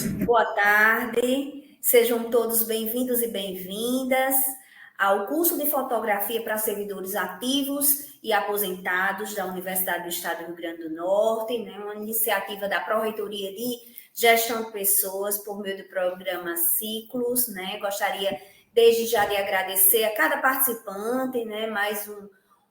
Boa tarde, sejam todos bem-vindos e bem-vindas ao curso de fotografia para servidores ativos e aposentados da Universidade do Estado do Rio Grande do Norte, né? Uma iniciativa da Pró-Reitoria de Gestão de Pessoas por meio do programa Ciclos, né? Gostaria desde já de agradecer a cada participante, né? Mais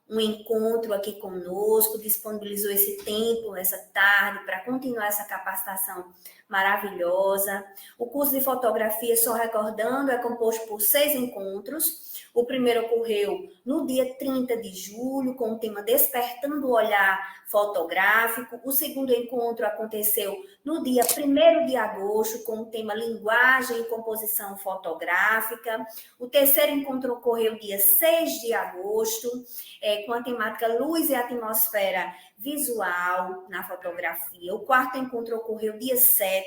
um encontro aqui conosco, disponibilizou esse tempo, essa tarde, para continuar essa capacitação maravilhosa. O curso de fotografia, só recordando, é composto por 6 encontros. O primeiro ocorreu no dia 30 de julho, com o tema Despertando o Olhar Fotográfico. O segundo encontro aconteceu no dia 1º de agosto, com o tema Linguagem e Composição Fotográfica. O terceiro encontro ocorreu dia 6 de agosto, com a temática Luz e Atmosfera Visual na Fotografia. O quarto encontro ocorreu dia 7,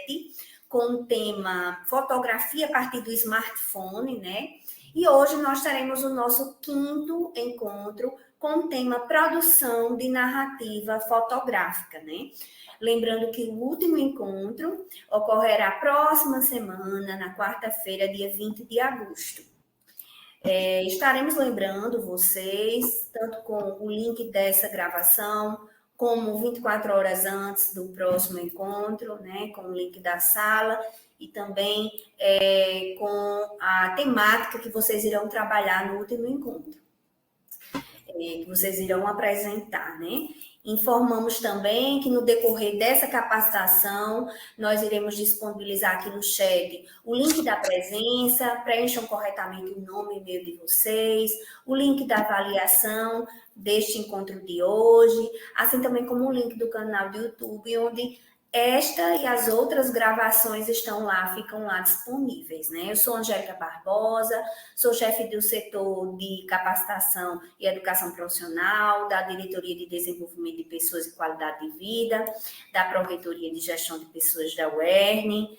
com o tema Fotografia a partir do smartphone, né? E hoje nós teremos o nosso quinto encontro com o tema Produção de Narrativa Fotográfica, né? Lembrando que o último encontro ocorrerá próxima semana, na quarta-feira, dia 20 de agosto. Estaremos lembrando vocês, tanto com o link dessa gravação, como 24 horas antes do próximo encontro, né, com o link da sala, e também com a temática que vocês irão trabalhar no último encontro, que vocês irão apresentar, né? Informamos também que no decorrer dessa capacitação, nós iremos disponibilizar aqui no chat o link da presença, preencham corretamente o nome e e-mail de vocês, o link da avaliação deste encontro de hoje, assim também como o link do canal do YouTube, onde esta e as outras gravações estão lá, ficam lá disponíveis, né? Eu sou Angélica Barbosa, sou chefe do setor de capacitação e educação profissional, da Diretoria de Desenvolvimento de Pessoas e Qualidade de Vida, da Pró-Reitoria de Gestão de Pessoas da UERN.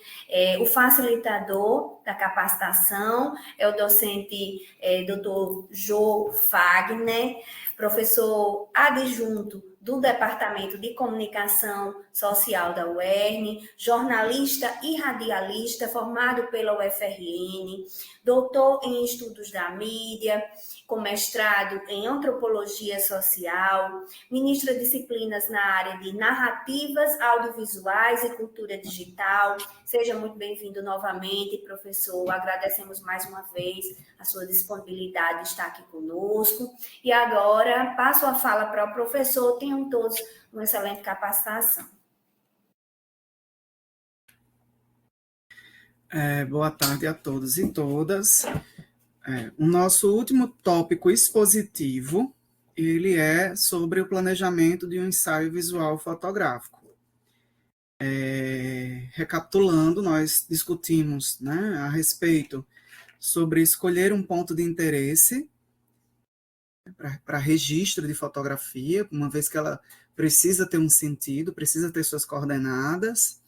O facilitador da capacitação é o docente Dr. Jô Fagner, professor adjunto do Departamento de Comunicação Social da UERN, jornalista e radialista, formado pela UFRN, doutor em Estudos da Mídia, com mestrado em Antropologia Social, ministra disciplinas na área de Narrativas Audiovisuais e Cultura Digital. Seja muito bem-vindo novamente, professor. Agradecemos mais uma vez a sua disponibilidade de estar aqui conosco. E agora, passo a fala para o professor. Tenham todos uma excelente capacitação. Boa tarde a todos e todas. O nosso último tópico expositivo, ele é sobre o planejamento de um ensaio visual fotográfico. Recapitulando, nós discutimos, né, a respeito sobre escolher um ponto de interesse para registro de fotografia, uma vez que ela precisa ter um sentido, precisa ter suas coordenadas.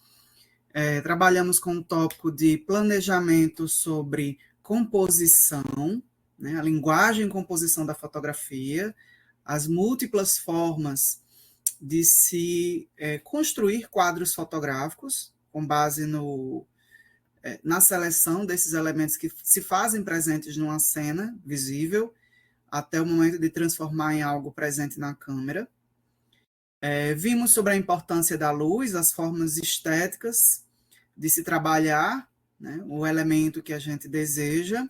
Trabalhamos com o tópico de planejamento sobre composição, né, a linguagem e composição da fotografia, as múltiplas formas de se construir quadros fotográficos, com base na seleção desses elementos que se fazem presentes numa cena visível, até o momento de transformar em algo presente na câmera. Vimos sobre a importância da luz, as formas estéticas de se trabalhar, né, o elemento que a gente deseja.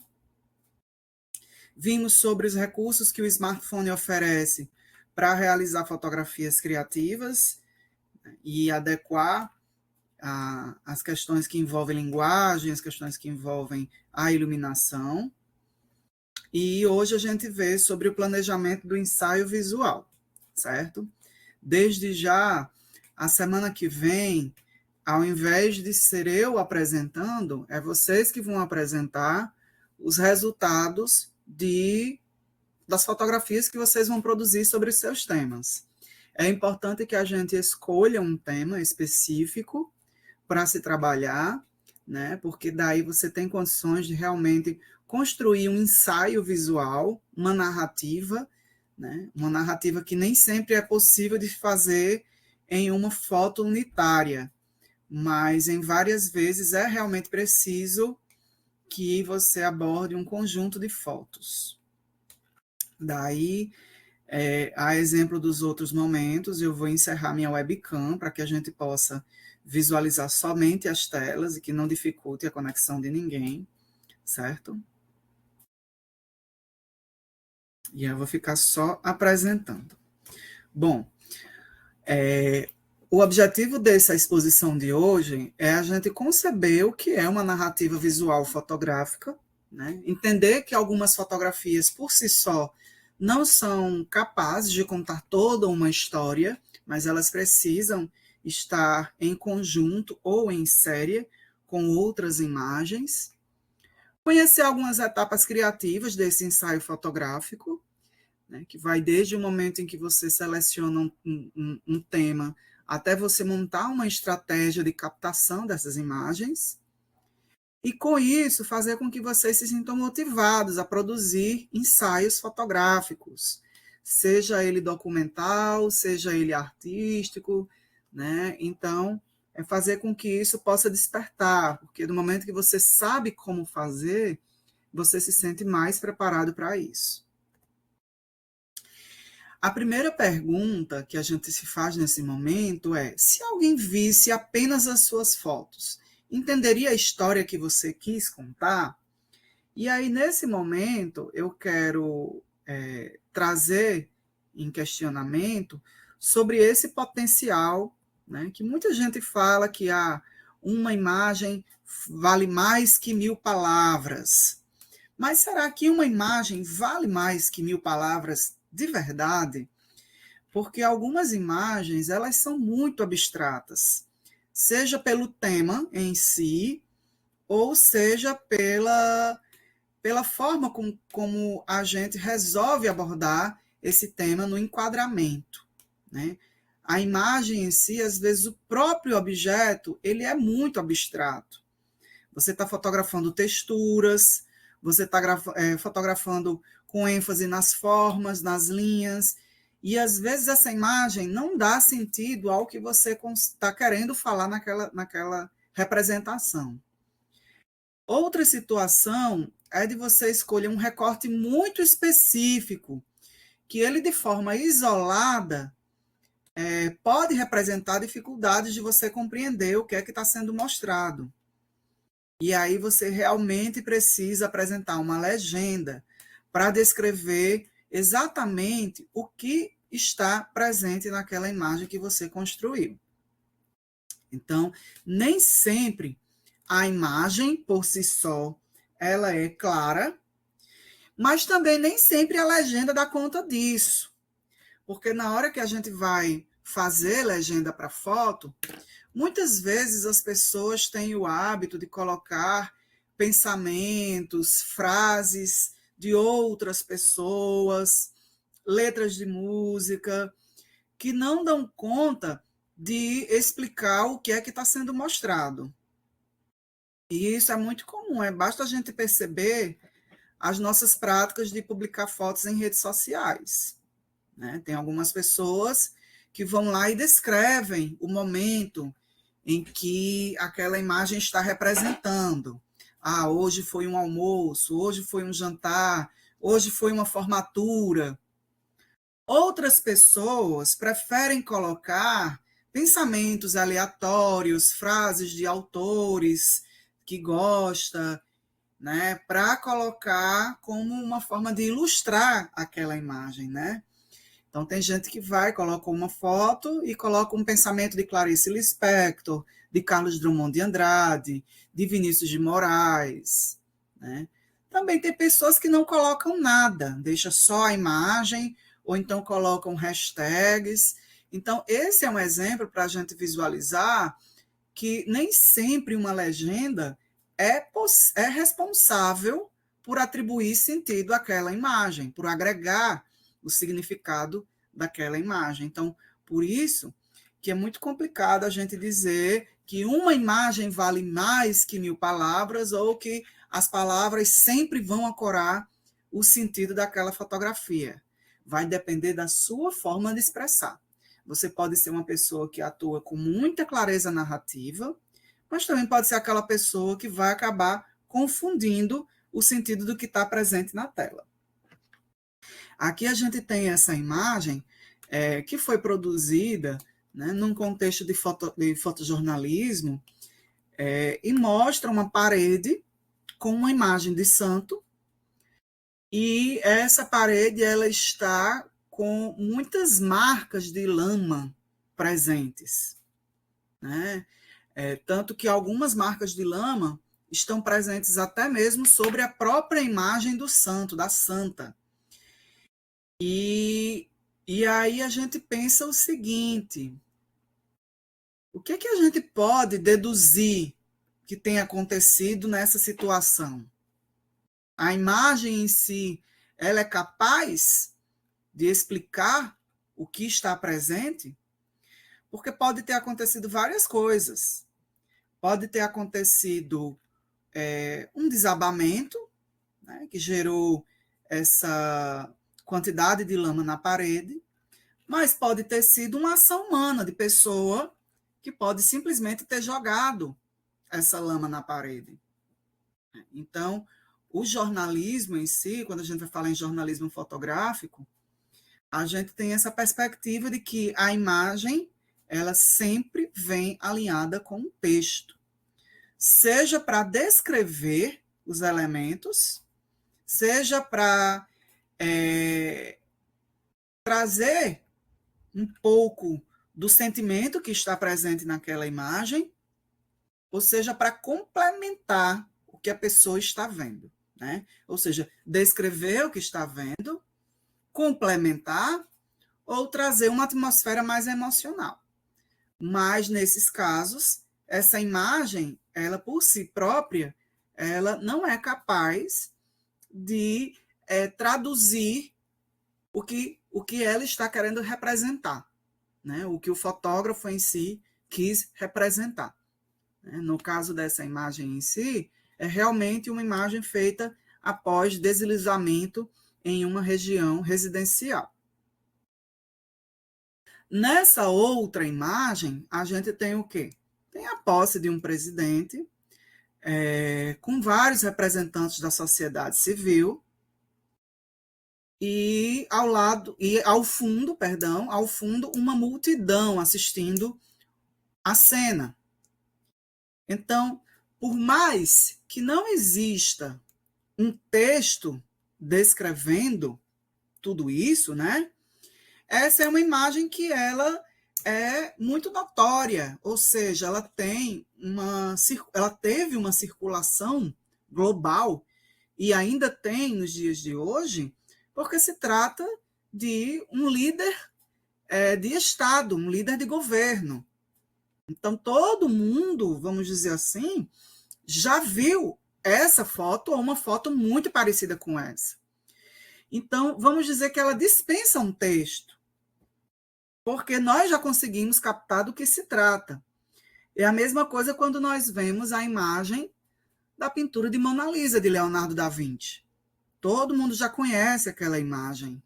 Vimos sobre os recursos que o smartphone oferece para realizar fotografias criativas, né, e adequar as questões que envolvem linguagem, as questões que envolvem a iluminação. E hoje a gente vê sobre o planejamento do ensaio visual, certo? Desde já, a semana que vem, ao invés de ser eu apresentando, é vocês que vão apresentar os resultados das fotografias que vocês vão produzir sobre os seus temas. É importante que a gente escolha um tema específico para se trabalhar, né? Porque daí você tem condições de realmente construir um ensaio visual, uma narrativa, né? Uma narrativa que nem sempre é possível de fazer em uma foto unitária, mas em várias vezes é realmente preciso que você aborde um conjunto de fotos. Daí, a exemplo dos outros momentos, eu vou encerrar minha webcam para que a gente possa visualizar somente as telas e que não dificulte a conexão de ninguém, certo? E eu vou ficar só apresentando. Bom, o objetivo dessa exposição de hoje é a gente conceber o que é uma narrativa visual fotográfica, né? Entender que algumas fotografias por si só não são capazes de contar toda uma história, mas elas precisam estar em conjunto ou em série com outras imagens. Conhecer algumas etapas criativas desse ensaio fotográfico, né, que vai desde o momento em que você seleciona um tema até você montar uma estratégia de captação dessas imagens, e com isso fazer com que vocês se sintam motivados a produzir ensaios fotográficos, seja ele documental, seja ele artístico, né? Então, é fazer com que isso possa despertar, porque no momento que você sabe como fazer, você se sente mais preparado para isso. A primeira pergunta que a gente se faz nesse momento é: se alguém visse apenas as suas fotos, entenderia a história que você quis contar? E aí, nesse momento, eu quero trazer em questionamento sobre esse potencial, né, que muita gente fala que uma imagem vale mais que 1000 palavras. Mas será que uma imagem vale mais que 1000 palavras de verdade? Porque algumas imagens, elas são muito abstratas, seja pelo tema em si, ou seja pela forma como a gente resolve abordar esse tema no enquadramento, né? A imagem em si, às vezes, o próprio objeto, ele é muito abstrato. Você está fotografando texturas, você está fotografando com ênfase nas formas, nas linhas, e às vezes essa imagem não dá sentido ao que você está querendo falar naquela representação. Outra situação é de você escolher um recorte muito específico, que ele de forma isolada pode representar dificuldades de você compreender o que é que está sendo mostrado. E aí você realmente precisa apresentar uma legenda para descrever exatamente o que está presente naquela imagem que você construiu. Então, nem sempre a imagem por si só ela é clara, mas também nem sempre a legenda dá conta disso. Porque na hora que a gente vai fazer legenda para foto, muitas vezes as pessoas têm o hábito de colocar pensamentos, frases de outras pessoas, letras de música, que não dão conta de explicar o que é que está sendo mostrado. E isso é muito comum, basta a gente perceber as nossas práticas de publicar fotos em redes sociais, né? Tem algumas pessoas que vão lá e descrevem o momento em que aquela imagem está representando. Hoje foi um almoço, hoje foi um jantar, hoje foi uma formatura. Outras pessoas preferem colocar pensamentos aleatórios, frases de autores que gosta, né, para colocar como uma forma de ilustrar aquela imagem, né? Então, tem gente que coloca uma foto e coloca um pensamento de Clarice Lispector, de Carlos Drummond de Andrade, de Vinícius de Moraes, né? Também tem pessoas que não colocam nada, deixa só a imagem, ou então colocam hashtags. Então, esse é um exemplo para a gente visualizar que nem sempre uma legenda é responsável por atribuir sentido àquela imagem, por agregar o significado daquela imagem. Então, por isso que é muito complicado a gente dizer que uma imagem vale mais que 1000 palavras ou que as palavras sempre vão ancorar o sentido daquela fotografia. Vai depender da sua forma de expressar. Você pode ser uma pessoa que atua com muita clareza narrativa, mas também pode ser aquela pessoa que vai acabar confundindo o sentido do que está presente na tela. Aqui a gente tem essa imagem que foi produzida, né, num contexto de fotojornalismo, e mostra uma parede com uma imagem de santo, e essa parede ela está com muitas marcas de lama presentes, né? Tanto que algumas marcas de lama estão presentes até mesmo sobre a própria imagem do santo, da santa. E aí a gente pensa o seguinte: o que a gente pode deduzir que tem acontecido nessa situação? A imagem em si, ela é capaz de explicar o que está presente? Porque pode ter acontecido várias coisas. Pode ter acontecido um desabamento, né, que gerou essa quantidade de lama na parede, mas pode ter sido uma ação humana de pessoa que pode simplesmente ter jogado essa lama na parede. Então, o jornalismo em si, quando a gente vai falar em jornalismo fotográfico, a gente tem essa perspectiva de que a imagem ela sempre vem alinhada com o texto, seja para descrever os elementos, seja para trazer um pouco do sentimento que está presente naquela imagem, ou seja, para complementar o que a pessoa está vendo, né? Ou seja, descrever o que está vendo, complementar ou trazer uma atmosfera mais emocional. Mas, nesses casos, essa imagem, ela por si própria, ela não é capaz de traduzir o que ela está querendo representar, né? O que o fotógrafo em si quis representar. No caso dessa imagem em si, é realmente uma imagem feita após deslizamento em uma região residencial. Nessa outra imagem, a gente tem o quê? Tem a posse de um presidente, com vários representantes da sociedade civil, e ao fundo, uma multidão assistindo a cena. Então, por mais que não exista um texto descrevendo tudo isso, né? Essa é uma imagem que ela é muito notória, ou seja, ela teve uma circulação global e ainda tem nos dias de hoje, porque se trata de um líder de Estado, um líder de governo. Então, todo mundo, vamos dizer assim, já viu essa foto ou uma foto muito parecida com essa. Então, vamos dizer que ela dispensa um texto, porque nós já conseguimos captar do que se trata. É a mesma coisa quando nós vemos a imagem da pintura de Mona Lisa, de Leonardo da Vinci. Todo mundo já conhece aquela imagem.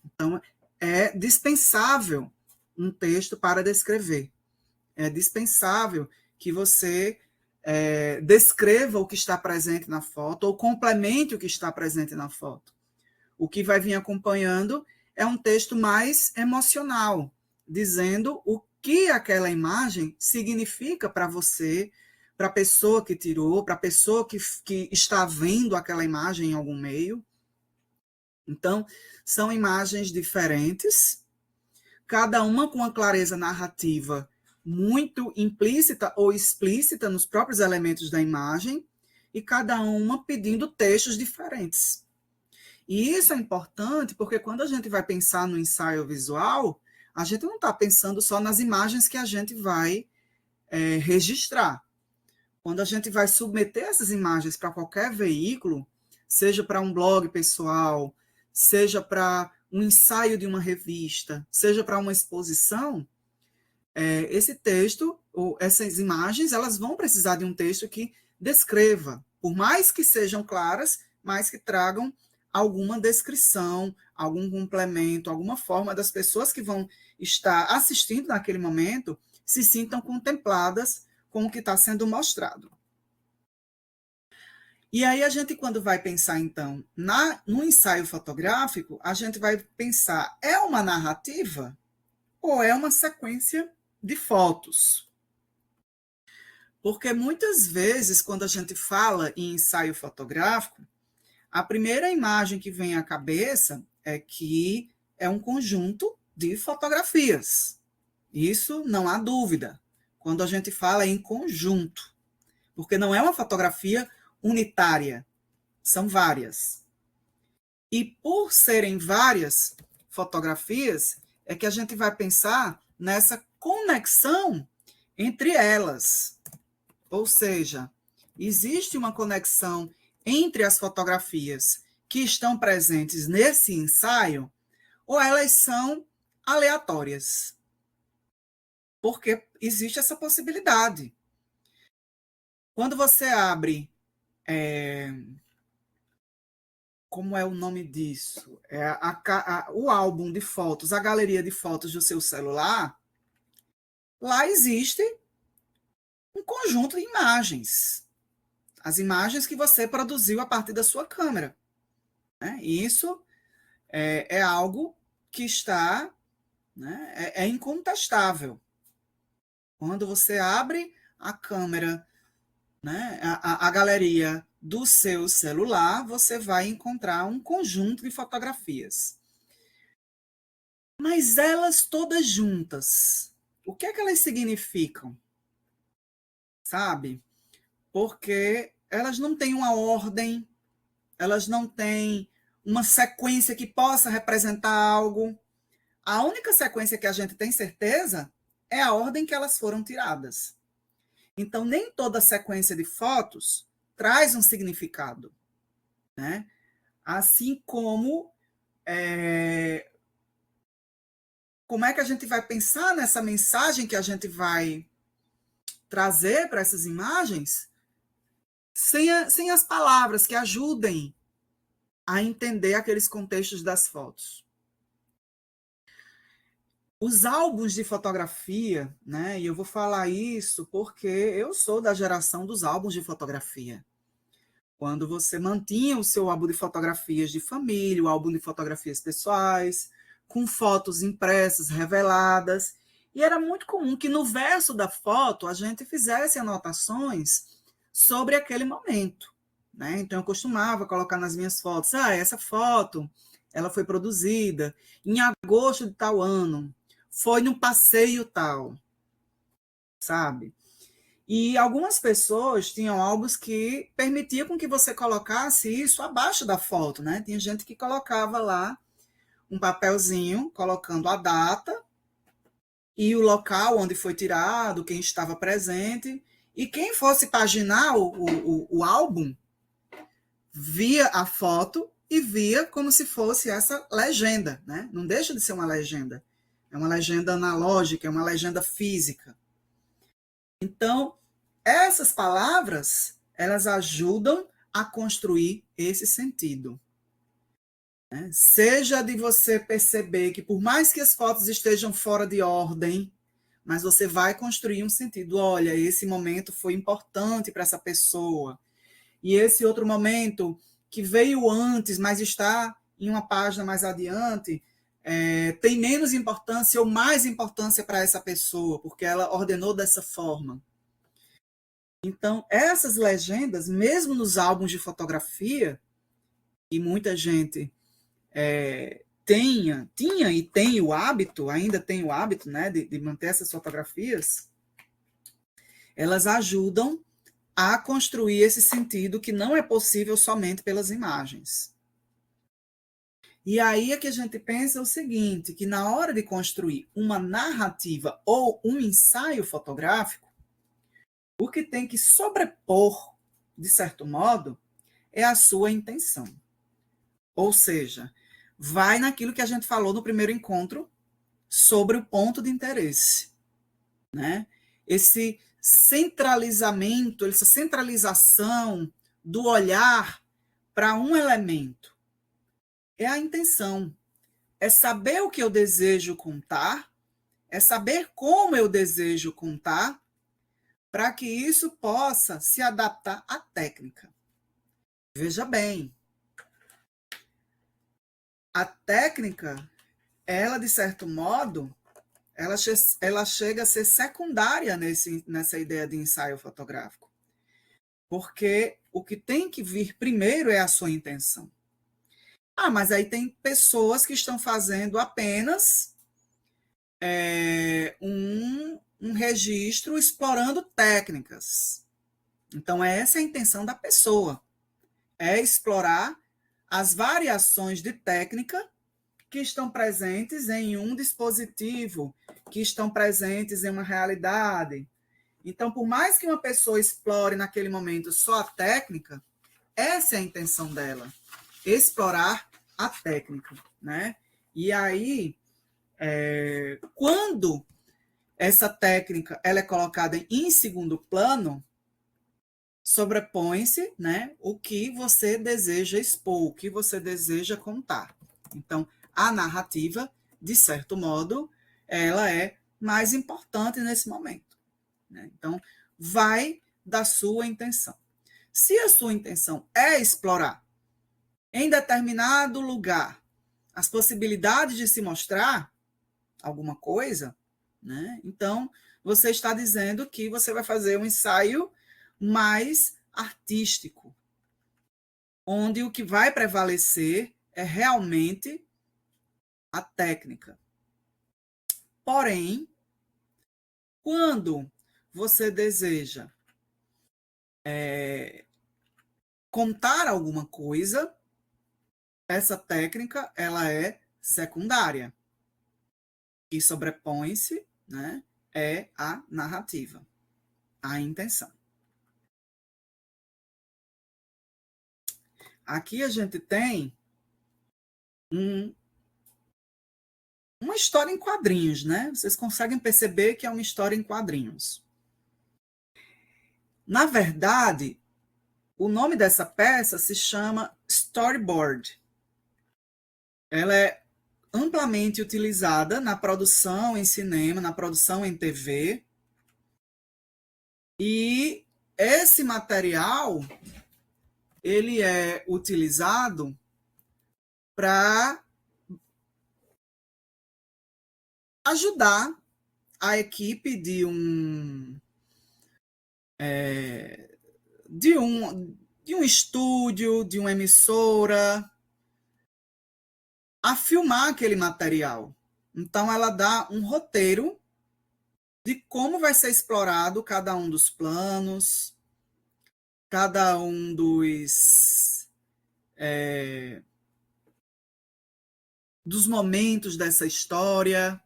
Então, é dispensável um texto para descrever. É dispensável que você descreva o que está presente na foto ou complemente o que está presente na foto. O que vai vir acompanhando é um texto mais emocional, dizendo o que aquela imagem significa para você, para a pessoa que tirou, para a pessoa que está vendo aquela imagem em algum meio. Então, são imagens diferentes, cada uma com uma clareza narrativa muito implícita ou explícita nos próprios elementos da imagem, e cada uma pedindo textos diferentes. E isso é importante porque quando a gente vai pensar no ensaio visual, a gente não está pensando só nas imagens que a gente vai registrar. Quando a gente vai submeter essas imagens para qualquer veículo, seja para um blog pessoal, seja para um ensaio de uma revista, seja para uma exposição, esse texto, ou essas imagens, elas vão precisar de um texto que descreva, por mais que sejam claras, mas que tragam alguma descrição, algum complemento, alguma forma das pessoas que vão estar assistindo naquele momento se sintam contempladas com o que está sendo mostrado. E aí a gente, quando vai pensar, então, no ensaio fotográfico, a gente vai pensar, é uma narrativa ou é uma sequência de fotos? Porque muitas vezes, quando a gente fala em ensaio fotográfico, a primeira imagem que vem à cabeça é que é um conjunto de fotografias. Isso não há dúvida, quando a gente fala em conjunto, porque não é uma fotografia unitária, são várias. E por serem várias fotografias, é que a gente vai pensar nessa conexão entre elas. Ou seja, existe uma conexão entre as fotografias que estão presentes nesse ensaio, ou elas são aleatórias. Porque existe essa possibilidade. Quando você abre, como é o nome disso? O álbum de fotos, a galeria de fotos do seu celular, lá existe um conjunto de imagens. As imagens que você produziu a partir da sua câmera. Né? Isso é algo que está, né, é incontestável. Quando você abre a câmera, né, a galeria do seu celular, você vai encontrar um conjunto de fotografias. Mas elas todas juntas, o que é que elas significam? Sabe? Porque elas não têm uma ordem, elas não têm uma sequência que possa representar algo. A única sequência que a gente tem certeza é a ordem que elas foram tiradas. Então, nem toda sequência de fotos traz um significado. Né? Assim como como é que a gente vai pensar nessa mensagem que a gente vai trazer para essas imagens sem as palavras que ajudem a entender aqueles contextos das fotos. Os álbuns de fotografia, né? E eu vou falar isso porque eu sou da geração dos álbuns de fotografia. Quando você mantinha o seu álbum de fotografias de família, o álbum de fotografias pessoais, com fotos impressas, reveladas, e era muito comum que no verso da foto a gente fizesse anotações sobre aquele momento. Né? Então eu costumava colocar nas minhas fotos, essa foto ela foi produzida em agosto de tal ano, foi num passeio tal, sabe? E algumas pessoas tinham álbuns que permitiam com que você colocasse isso abaixo da foto, né? Tinha gente que colocava lá um papelzinho colocando a data e o local onde foi tirado, quem estava presente, e quem fosse paginar o álbum via a foto e via como se fosse essa legenda, né? Não deixa de ser uma legenda. É uma legenda analógica, é uma legenda física. Então, essas palavras, elas ajudam a construir esse sentido. Né? Seja de você perceber que, por mais que as fotos estejam fora de ordem, mas você vai construir um sentido. Olha, esse momento foi importante para essa pessoa. E esse outro momento que veio antes, mas está em uma página mais adiante, tem menos importância ou mais importância para essa pessoa, porque ela ordenou dessa forma. Então, essas legendas, mesmo nos álbuns de fotografia, e muita gente tinha e tem o hábito, ainda tem o hábito, né, de manter essas fotografias, elas ajudam a construir esse sentido que não é possível somente pelas imagens. E aí é que a gente pensa o seguinte, que na hora de construir uma narrativa ou um ensaio fotográfico, o que tem que sobrepor, de certo modo, é a sua intenção. Ou seja, vai naquilo que a gente falou no primeiro encontro sobre o ponto de interesse. Né? Esse centralizamento, essa centralização do olhar para um elemento. é a intenção. É saber o que eu desejo contar, é saber como eu desejo contar, para que isso possa se adaptar à técnica. Veja bem, a técnica, ela, de certo modo, ela chega a ser secundária nessa ideia de ensaio fotográfico. Porque o que tem que vir primeiro é a sua intenção. Mas aí tem pessoas que estão fazendo apenas um registro explorando técnicas. Então, essa é a intenção da pessoa. É explorar as variações de técnica que estão presentes em um dispositivo, que estão presentes em uma realidade. Então, por mais que uma pessoa explore naquele momento só a técnica, essa é a intenção dela, explorar a técnica, né? E aí, quando essa técnica ela é colocada em segundo plano, sobrepõe-se, né, o que você deseja expor, o que você deseja contar. Então, a narrativa, de certo modo, ela é mais importante nesse momento, né? Então, vai da sua intenção. Se a sua intenção é explorar em determinado lugar as possibilidades de se mostrar alguma coisa, né? Então, você está dizendo que você vai fazer um ensaio mais artístico, onde o que vai prevalecer é realmente a técnica. Porém, quando você deseja contar alguma coisa, essa técnica ela é secundária e sobrepõe-se, né, é a narrativa, a intenção. Aqui a gente tem uma história em quadrinhos, né? Vocês conseguem perceber que é uma história em quadrinhos. Na verdade, o nome dessa peça se chama storyboard. Ela é amplamente utilizada na produção em cinema, na produção em TV. E esse material ele é utilizado para ajudar a equipe de um estúdio, de uma emissora, a filmar aquele material. Então, ela dá um roteiro de como vai ser explorado cada um dos planos, cada um dos momentos dessa história.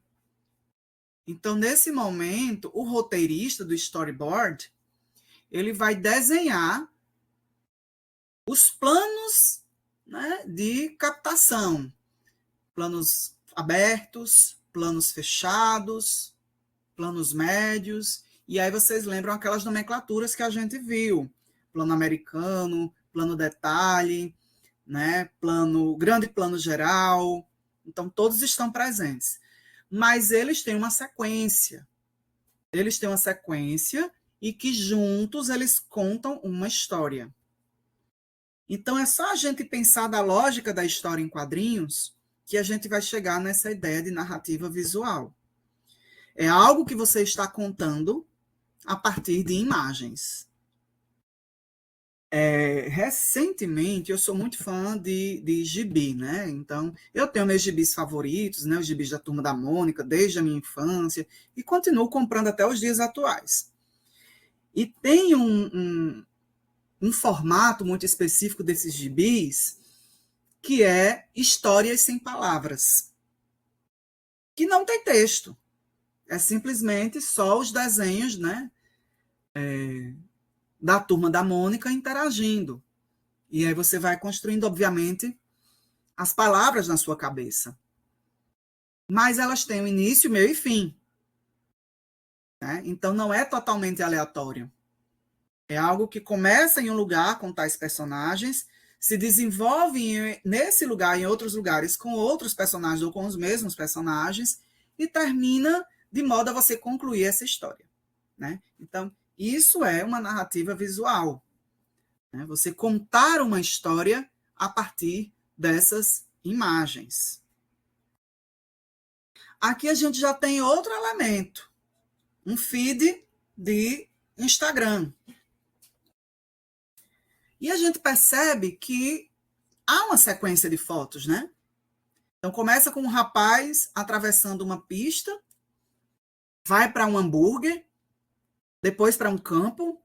Então, nesse momento, o roteirista do storyboard, ele vai desenhar os planos, né, de captação. Planos abertos, planos fechados, planos médios. E aí vocês lembram aquelas nomenclaturas que a gente viu. Plano americano, plano detalhe, né, grande plano geral. Então, todos estão presentes. Mas eles têm uma sequência. Eles têm uma sequência e que juntos eles contam uma história. Então, é só a gente pensar da lógica da história em quadrinhos que a gente vai chegar nessa ideia de narrativa visual. É algo que você está contando a partir de imagens. Recentemente, eu sou muito fã de gibi, né? Então, eu tenho meus gibis favoritos, né? Os gibis da Turma da Mônica, desde a minha infância, e continuo comprando até os dias atuais. E tem um formato muito específico desses gibis, que é histórias sem palavras, que não tem texto. É simplesmente só os desenhos, né, da Turma da Mônica interagindo. E aí você vai construindo, obviamente, as palavras na sua cabeça. Mas elas têm um início, meio e fim. Né? Então não é totalmente aleatório. É algo que começa em um lugar com tais personagens, se desenvolve nesse lugar, em outros lugares, com outros personagens ou com os mesmos personagens, e termina de modo a você concluir essa história, né? Então, isso é uma narrativa visual, né? Você contar uma história a partir dessas imagens. Aqui a gente já tem outro elemento, um feed de Instagram. E a gente percebe que há uma sequência de fotos, né? Então começa com um rapaz atravessando uma pista, vai para um hambúrguer, depois para um campo,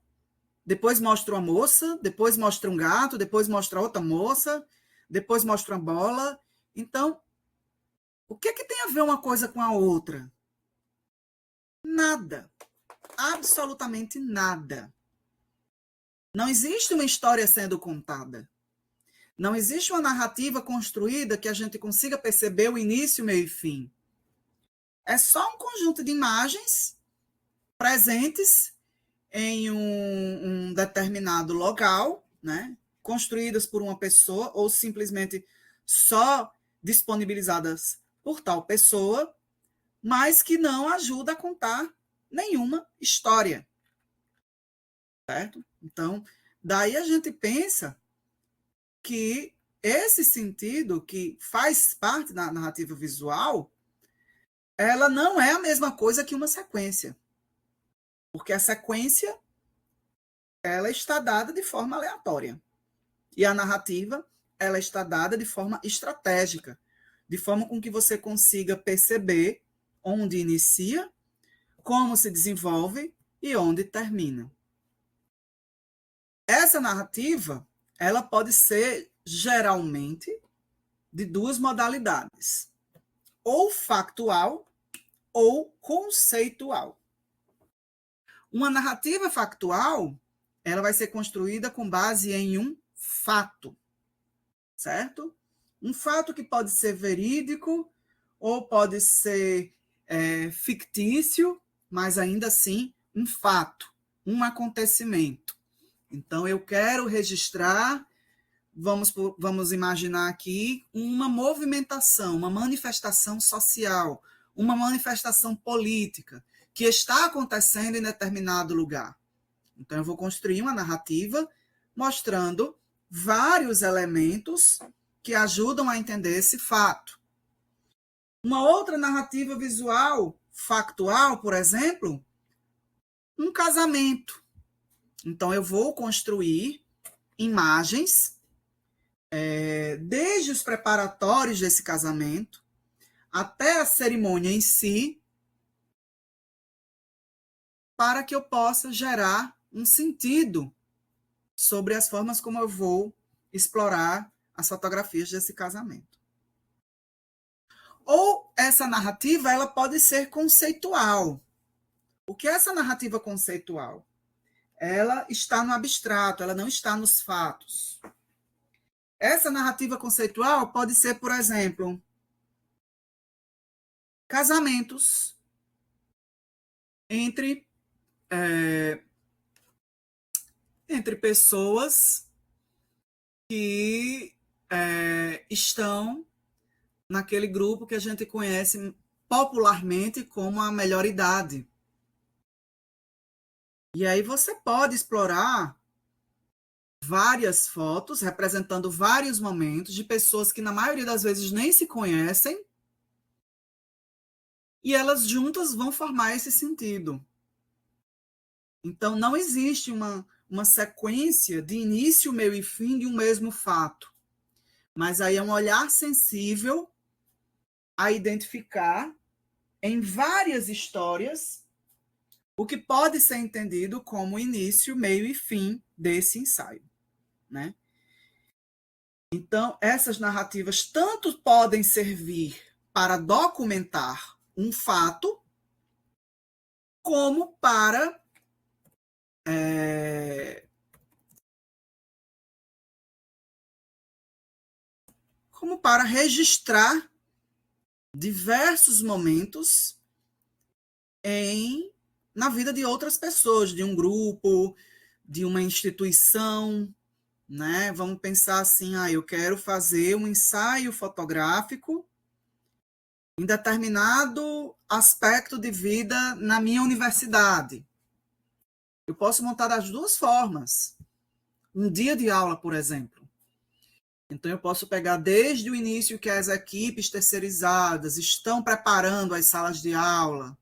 depois mostra uma moça, depois mostra um gato, depois mostra outra moça, depois mostra uma bola. Então, o que é que tem a ver uma coisa com a outra? Nada. Absolutamente nada. Não existe uma história sendo contada. Não existe uma narrativa construída que a gente consiga perceber o início, meio e fim. É só um conjunto de imagens presentes em um determinado local, né? Construídas por uma pessoa ou simplesmente só disponibilizadas por tal pessoa, mas que não ajuda a contar nenhuma história. Certo? Então, daí a gente pensa que esse sentido que faz parte da narrativa visual, ela não é a mesma coisa que uma sequência. Porque a sequência, ela está dada de forma aleatória. E a narrativa, ela está dada de forma estratégica, de forma com que você consiga perceber onde inicia, como se desenvolve e onde termina. Essa narrativa, ela pode ser geralmente de duas modalidades, ou factual ou conceitual. Uma narrativa factual, ela vai ser construída com base em um fato, certo? Um fato que pode ser verídico ou pode ser fictício, mas ainda assim um fato, um acontecimento. Então, eu quero registrar, vamos imaginar aqui, uma movimentação, uma manifestação social, uma manifestação política que está acontecendo em determinado lugar. Então, eu vou construir uma narrativa mostrando vários elementos que ajudam a entender esse fato. Uma outra narrativa visual, factual, por exemplo, um casamento. Então, eu vou construir imagens, desde os preparatórios desse casamento até a cerimônia em si, para que eu possa gerar um sentido sobre as formas como eu vou explorar as fotografias desse casamento. Ou essa narrativa, ela pode ser conceitual. O que é essa narrativa conceitual? Ela está no abstrato, ela não está nos fatos. Essa narrativa conceitual pode ser, por exemplo, casamentos entre pessoas que estão naquele grupo que a gente conhece popularmente como a melhor idade. E aí você pode explorar várias fotos representando vários momentos de pessoas que na maioria das vezes nem se conhecem, e elas juntas vão formar esse sentido. Então, não existe uma sequência de início, meio e fim de um mesmo fato. Mas aí é um olhar sensível a identificar em várias histórias o que pode ser entendido como início, meio e fim desse ensaio, né? Então, essas narrativas tanto podem servir para documentar um fato, como para registrar diversos momentos na vida de outras pessoas, de um grupo, de uma instituição, né? Vamos pensar assim, eu quero fazer um ensaio fotográfico em determinado aspecto de vida na minha universidade. Eu posso montar das duas formas. Um dia de aula, por exemplo. Então, eu posso pegar desde o início que as equipes terceirizadas estão preparando as salas de aula,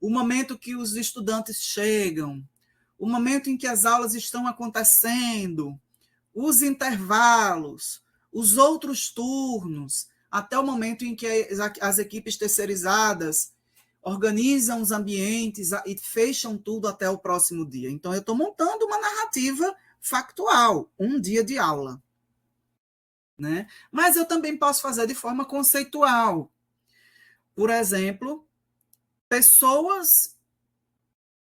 o momento que os estudantes chegam, o momento em que as aulas estão acontecendo, os intervalos, os outros turnos, até o momento em que as equipes terceirizadas organizam os ambientes e fecham tudo até o próximo dia. Então, eu estou montando uma narrativa factual, um dia de aula. Né? Mas eu também posso fazer de forma conceitual. Por exemplo, pessoas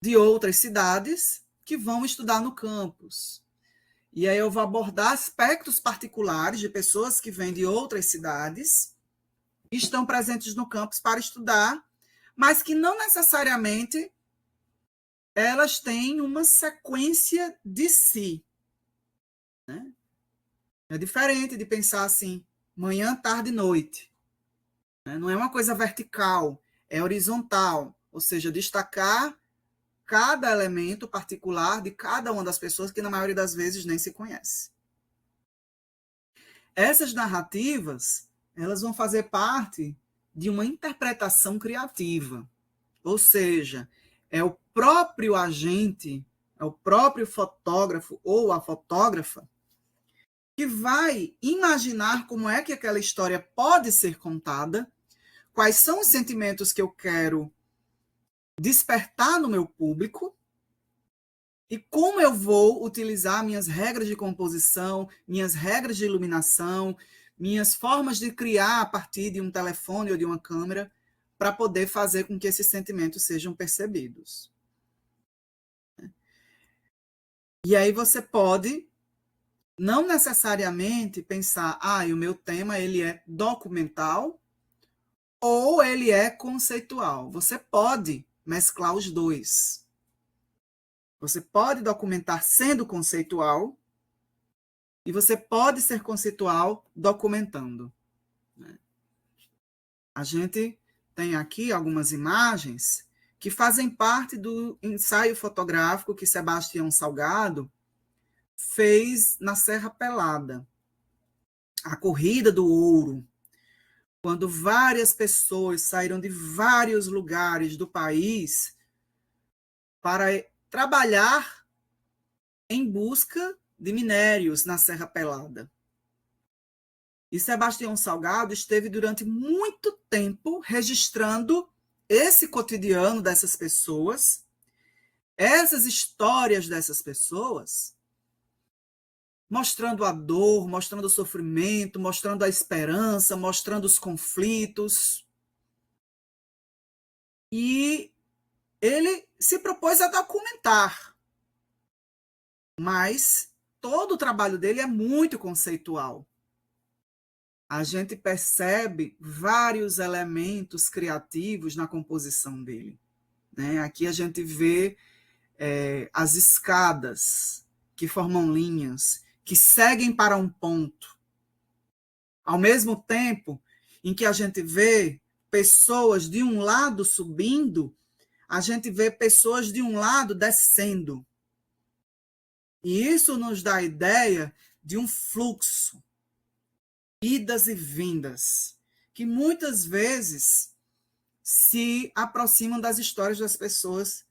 de outras cidades que vão estudar no campus. E aí eu vou abordar aspectos particulares de pessoas que vêm de outras cidades e estão presentes no campus para estudar, mas que não necessariamente elas têm uma sequência de si. Né? É diferente de pensar assim, manhã, tarde e noite. Não é uma coisa vertical, é horizontal, ou seja, destacar cada elemento particular de cada uma das pessoas que, na maioria das vezes, nem se conhece. Essas narrativas, elas vão fazer parte de uma interpretação criativa, ou seja, é o próprio agente, é o próprio fotógrafo ou a fotógrafa que vai imaginar como é que aquela história pode ser contada, quais são os sentimentos que eu quero despertar no meu público e como eu vou utilizar minhas regras de composição, minhas regras de iluminação, minhas formas de criar a partir de um telefone ou de uma câmera para poder fazer com que esses sentimentos sejam percebidos. E aí você pode não necessariamente pensar, o meu tema ele é documental ou ele é conceitual. Você pode mesclar os dois. Você pode documentar sendo conceitual e você pode ser conceitual documentando. A gente tem aqui algumas imagens que fazem parte do ensaio fotográfico que Sebastião Salgado fez na Serra Pelada. A Corrida do Ouro, quando várias pessoas saíram de vários lugares do país para trabalhar em busca de minérios na Serra Pelada. E Sebastião Salgado esteve durante muito tempo registrando esse cotidiano dessas pessoas, essas histórias dessas pessoas, mostrando a dor, mostrando o sofrimento, mostrando a esperança, mostrando os conflitos. E ele se propôs a documentar, mas todo o trabalho dele é muito conceitual. A gente percebe vários elementos criativos na composição dele. Né? Aqui a gente vê as escadas que formam linhas, que seguem para um ponto. Ao mesmo tempo em que a gente vê pessoas de um lado subindo, a gente vê pessoas de um lado descendo. E isso nos dá a ideia de um fluxo, idas e vindas, que muitas vezes se aproximam das histórias das pessoas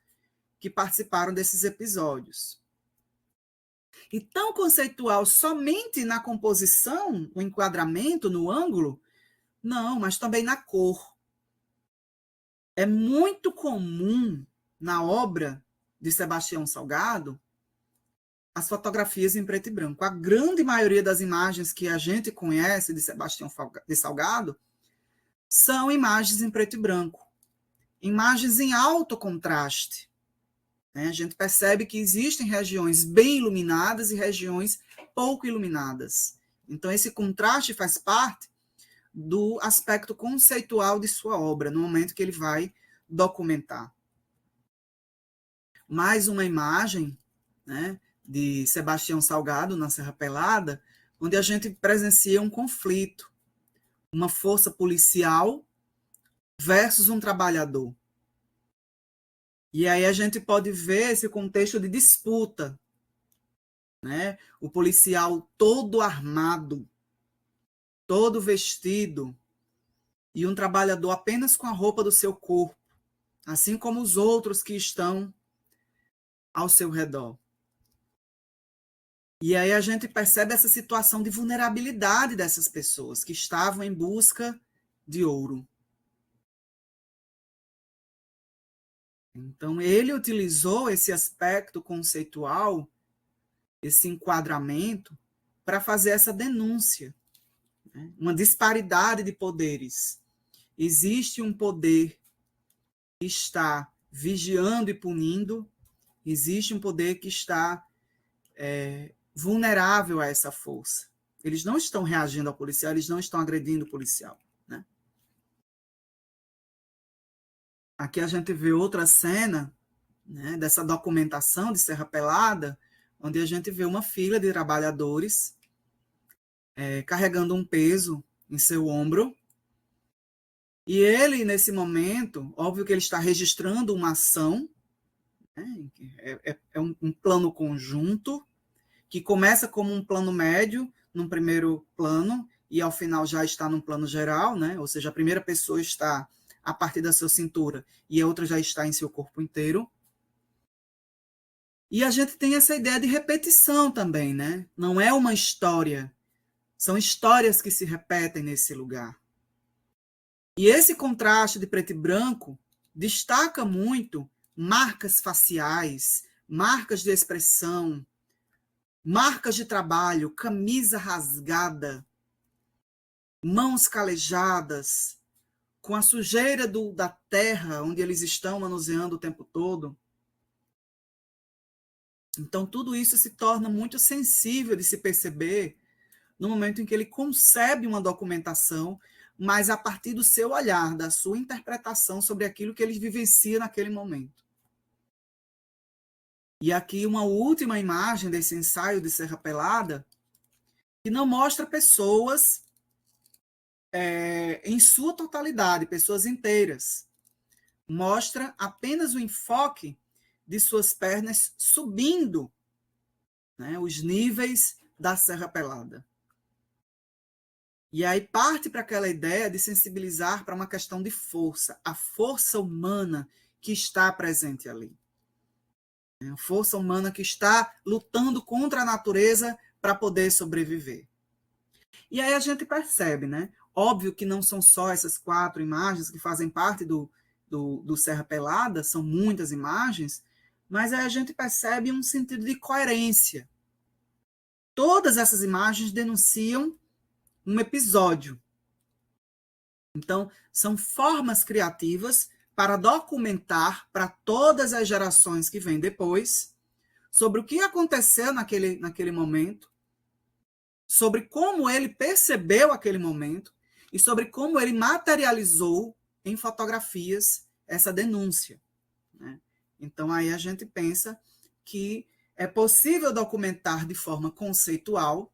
que participaram desses episódios. E tão conceitual somente na composição, no enquadramento, no ângulo? Não, mas também na cor. É muito comum na obra de Sebastião Salgado as fotografias em preto e branco. A grande maioria das imagens que a gente conhece de Sebastião de Salgado são imagens em preto e branco. Imagens em alto contraste. A gente percebe que existem regiões bem iluminadas e regiões pouco iluminadas. Então, esse contraste faz parte do aspecto conceitual de sua obra, no momento que ele vai documentar. Mais uma imagem, né, de Sebastião Salgado, na Serra Pelada, onde a gente presencia um conflito, uma força policial versus um trabalhador. E aí a gente pode ver esse contexto de disputa, né? O policial todo armado, todo vestido, e um trabalhador apenas com a roupa do seu corpo, assim como os outros que estão ao seu redor. E aí a gente percebe essa situação de vulnerabilidade dessas pessoas que estavam em busca de ouro. Então, ele utilizou esse aspecto conceitual, esse enquadramento, para fazer essa denúncia, né? Uma disparidade de poderes. Existe um poder que está vigiando e punindo, existe um poder que está vulnerável a essa força. Eles não estão reagindo ao policial, eles não estão agredindo o policial, né? Aqui a gente vê outra cena, né, dessa documentação de Serra Pelada, onde a gente vê uma fila de trabalhadores carregando um peso em seu ombro. E ele, nesse momento, óbvio que ele está registrando uma ação, né, é um plano conjunto, que começa como um plano médio, num primeiro plano, e ao final já está num plano geral, né? Ou seja, a primeira pessoa está a partir da sua cintura e a outra já está em seu corpo inteiro. E a gente tem essa ideia de repetição também, né? Não é uma história, são histórias que se repetem nesse lugar. E esse contraste de preto e branco destaca muito marcas faciais, marcas de expressão, marcas de trabalho, camisa rasgada, mãos calejadas, com a sujeira da terra onde eles estão manuseando o tempo todo. Então, tudo isso se torna muito sensível de se perceber no momento em que ele concebe uma documentação, mas a partir do seu olhar, da sua interpretação sobre aquilo que ele vivencia naquele momento. E aqui uma última imagem desse ensaio de Serra Pelada, que não mostra pessoas em sua totalidade, pessoas inteiras. Mostra apenas o enfoque de suas pernas subindo, né, os níveis da Serra Pelada. E aí parte para aquela ideia de sensibilizar para uma questão de força, a força humana que está presente ali. A força humana que está lutando contra a natureza para poder sobreviver. E aí a gente percebe, né? Óbvio que não são só essas 4 imagens que fazem parte do Serra Pelada, são muitas imagens, mas aí a gente percebe um sentido de coerência. Todas essas imagens denunciam um episódio. Então, são formas criativas para documentar para todas as gerações que vêm depois sobre o que aconteceu naquele momento, sobre como ele percebeu aquele momento e sobre como ele materializou em fotografias essa denúncia, né? Então, aí a gente pensa que é possível documentar de forma conceitual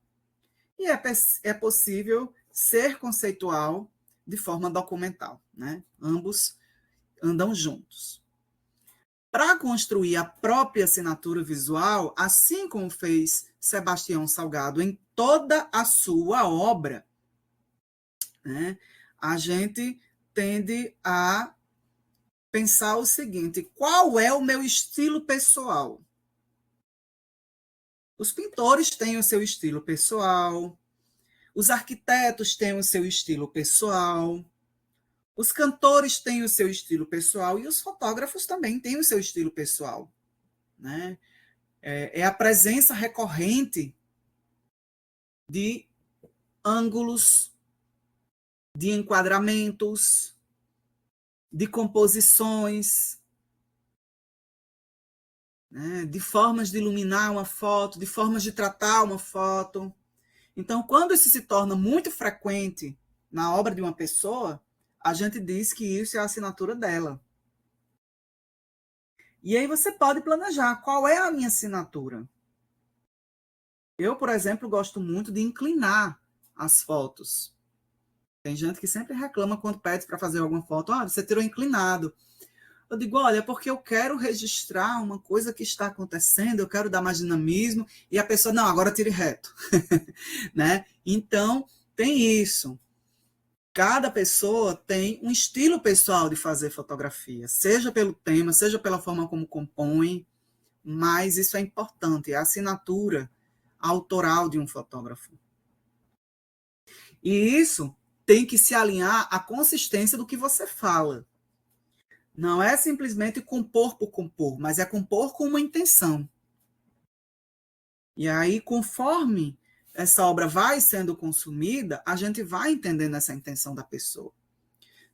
e é possível ser conceitual de forma documental, né? Ambos andam juntos. Para construir a própria assinatura visual, assim como fez Sebastião Salgado em toda a sua obra, né, a gente tende a pensar o seguinte: qual é o meu estilo pessoal? Os pintores têm o seu estilo pessoal, os arquitetos têm o seu estilo pessoal, os cantores têm o seu estilo pessoal e os fotógrafos também têm o seu estilo pessoal, né? É a presença recorrente de ângulos, de enquadramentos, de composições, né? De formas de iluminar uma foto, de formas de tratar uma foto. Então, quando isso se torna muito frequente na obra de uma pessoa, a gente diz que isso é a assinatura dela. E aí você pode planejar qual é a minha assinatura. Eu, por exemplo, gosto muito de inclinar as fotos. Tem gente que sempre reclama quando pede para fazer alguma foto. Ah, você tirou inclinado. Eu digo, olha, é porque eu quero registrar uma coisa que está acontecendo, eu quero dar mais dinamismo, e a pessoa, não, agora tire reto. Né? Então, tem isso. Cada pessoa tem um estilo pessoal de fazer fotografia, seja pelo tema, seja pela forma como compõe, mas isso é importante, é a assinatura autoral de um fotógrafo. E isso tem que se alinhar à consistência do que você fala. Não é simplesmente compor por compor, mas é compor com uma intenção. E aí, conforme essa obra vai sendo consumida, a gente vai entendendo essa intenção da pessoa.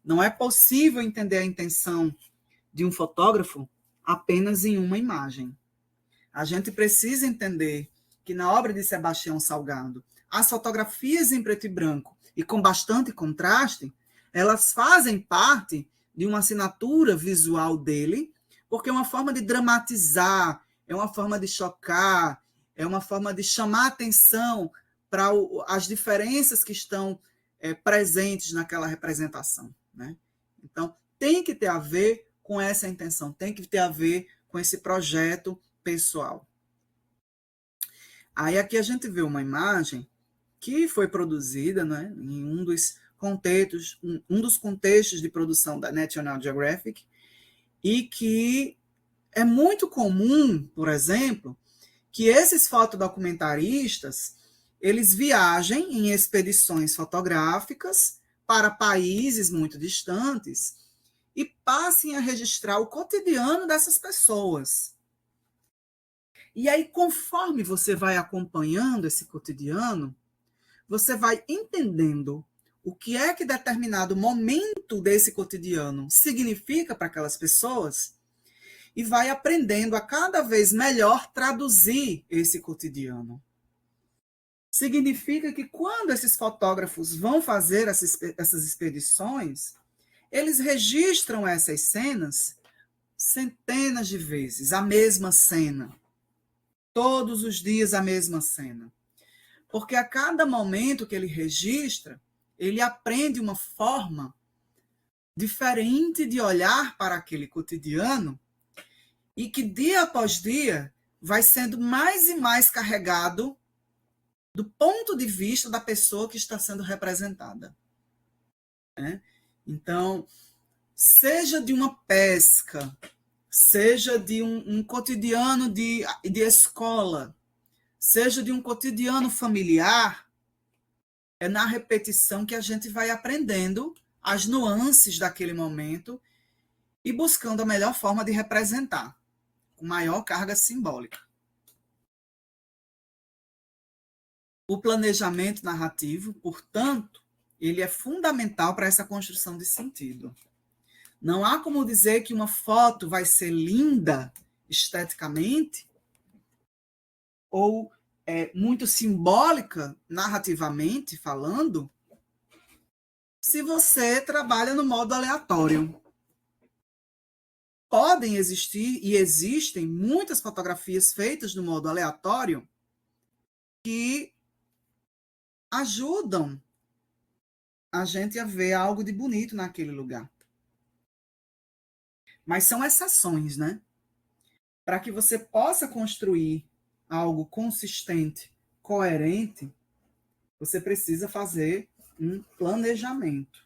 Não é possível entender a intenção de um fotógrafo apenas em uma imagem. A gente precisa entender que na obra de Sebastião Salgado, as fotografias em preto e branco e com bastante contraste, elas fazem parte de uma assinatura visual dele, porque é uma forma de dramatizar, é uma forma de chocar, é uma forma de chamar atenção para as diferenças que estão presentes naquela representação. Né? Então, tem que ter a ver com essa intenção, tem que ter a ver com esse projeto pessoal. Aí aqui a gente vê uma imagem que foi produzida, né, em um dos contextos de produção da National Geographic, e que é muito comum, por exemplo, que esses fotodocumentaristas eles viajem em expedições fotográficas para países muito distantes e passem a registrar o cotidiano dessas pessoas. E aí, conforme você vai acompanhando esse cotidiano, você vai entendendo o que é que determinado momento desse cotidiano significa para aquelas pessoas e vai aprendendo a cada vez melhor traduzir esse cotidiano. Significa que quando esses fotógrafos vão fazer essas expedições, eles registram essas cenas centenas de vezes, a mesma cena. Todos os dias a mesma cena. Porque a cada momento que ele registra, ele aprende uma forma diferente de olhar para aquele cotidiano e que dia após dia vai sendo mais e mais carregado do ponto de vista da pessoa que está sendo representada. Né? Então, seja de uma pesca, seja de um cotidiano de escola, seja de um cotidiano familiar, é na repetição que a gente vai aprendendo as nuances daquele momento e buscando a melhor forma de representar, com maior carga simbólica. O planejamento narrativo, portanto, ele é fundamental para essa construção de sentido. Não há como dizer que uma foto vai ser linda esteticamente ou muito simbólica, narrativamente falando, se você trabalha no modo aleatório. Podem existir e existem muitas fotografias feitas no modo aleatório que ajudam a gente a ver algo de bonito naquele lugar. Mas são exceções, né? Para que você possa construir algo consistente, coerente, você precisa fazer um planejamento.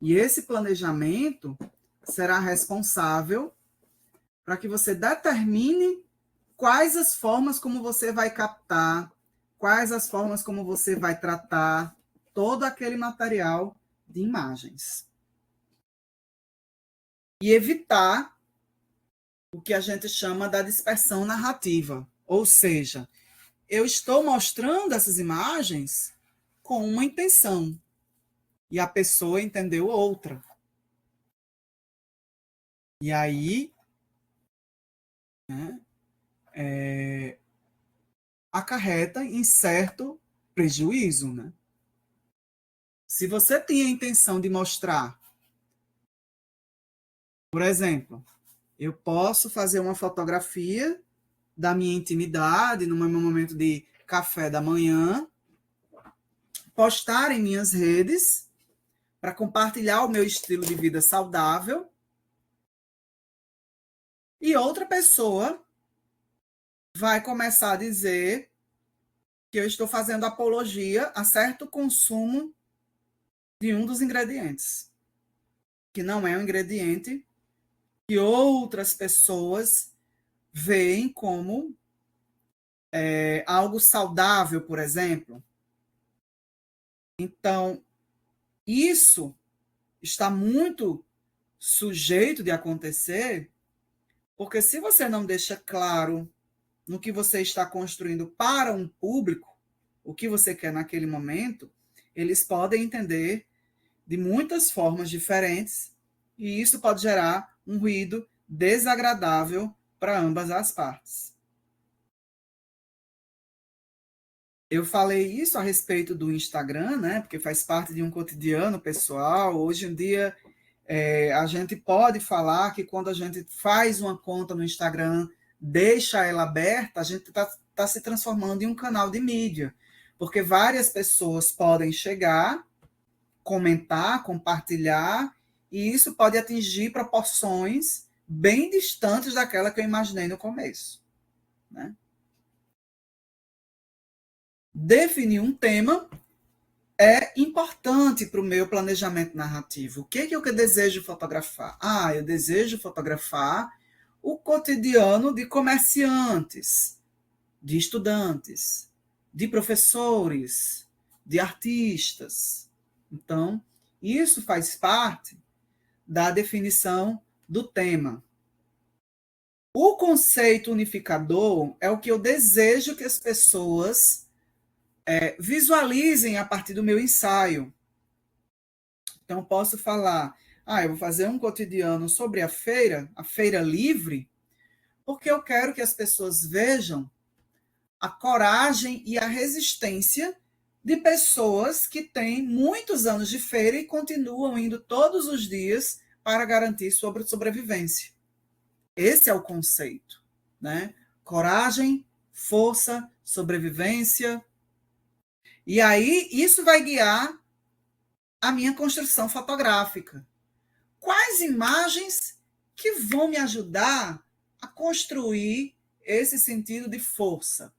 E esse planejamento será responsável para que você determine quais as formas como você vai captar, quais as formas como você vai tratar todo aquele material de imagens. E evitar o que a gente chama da dispersão narrativa, ou seja, eu estou mostrando essas imagens com uma intenção e a pessoa entendeu outra. E aí, né, acarreta em certo prejuízo. Né? Se você tem a intenção de mostrar, por exemplo, eu posso fazer uma fotografia da minha intimidade, no meu momento de café da manhã, postar em minhas redes para compartilhar o meu estilo de vida saudável, e outra pessoa vai começar a dizer que eu estou fazendo apologia a certo consumo de um dos ingredientes, que não é um ingrediente que outras pessoas veem como algo saudável, por exemplo. Então, isso está muito sujeito de acontecer, porque se você não deixa claro no que você está construindo para um público, o que você quer naquele momento, eles podem entender de muitas formas diferentes, e isso pode gerar um ruído desagradável para ambas as partes. Eu falei isso a respeito do Instagram, né? Porque faz parte de um cotidiano pessoal. Hoje em dia, a gente pode falar que quando a gente faz uma conta no Instagram, deixa ela aberta, a gente está se transformando em um canal de mídia, porque várias pessoas podem chegar, comentar, compartilhar, e isso pode atingir proporções bem distantes daquela que eu imaginei no começo, né? Definir um tema é importante para o meu planejamento narrativo. O que é que eu desejo fotografar? Eu desejo fotografar o cotidiano de comerciantes, de estudantes, de professores, de artistas. Então, isso faz parte da definição do tema. O conceito unificador é o que eu desejo que as pessoas visualizem a partir do meu ensaio. Então, posso falar, eu vou fazer um cotidiano sobre a Feira Livre, porque eu quero que as pessoas vejam a coragem e a resistência de pessoas que têm muitos anos de feira e continuam indo todos os dias para garantir sua sobrevivência. Esse é o conceito, né? Coragem, força, sobrevivência. E aí, isso vai guiar a minha construção fotográfica. Quais imagens que vão me ajudar a construir esse sentido de força?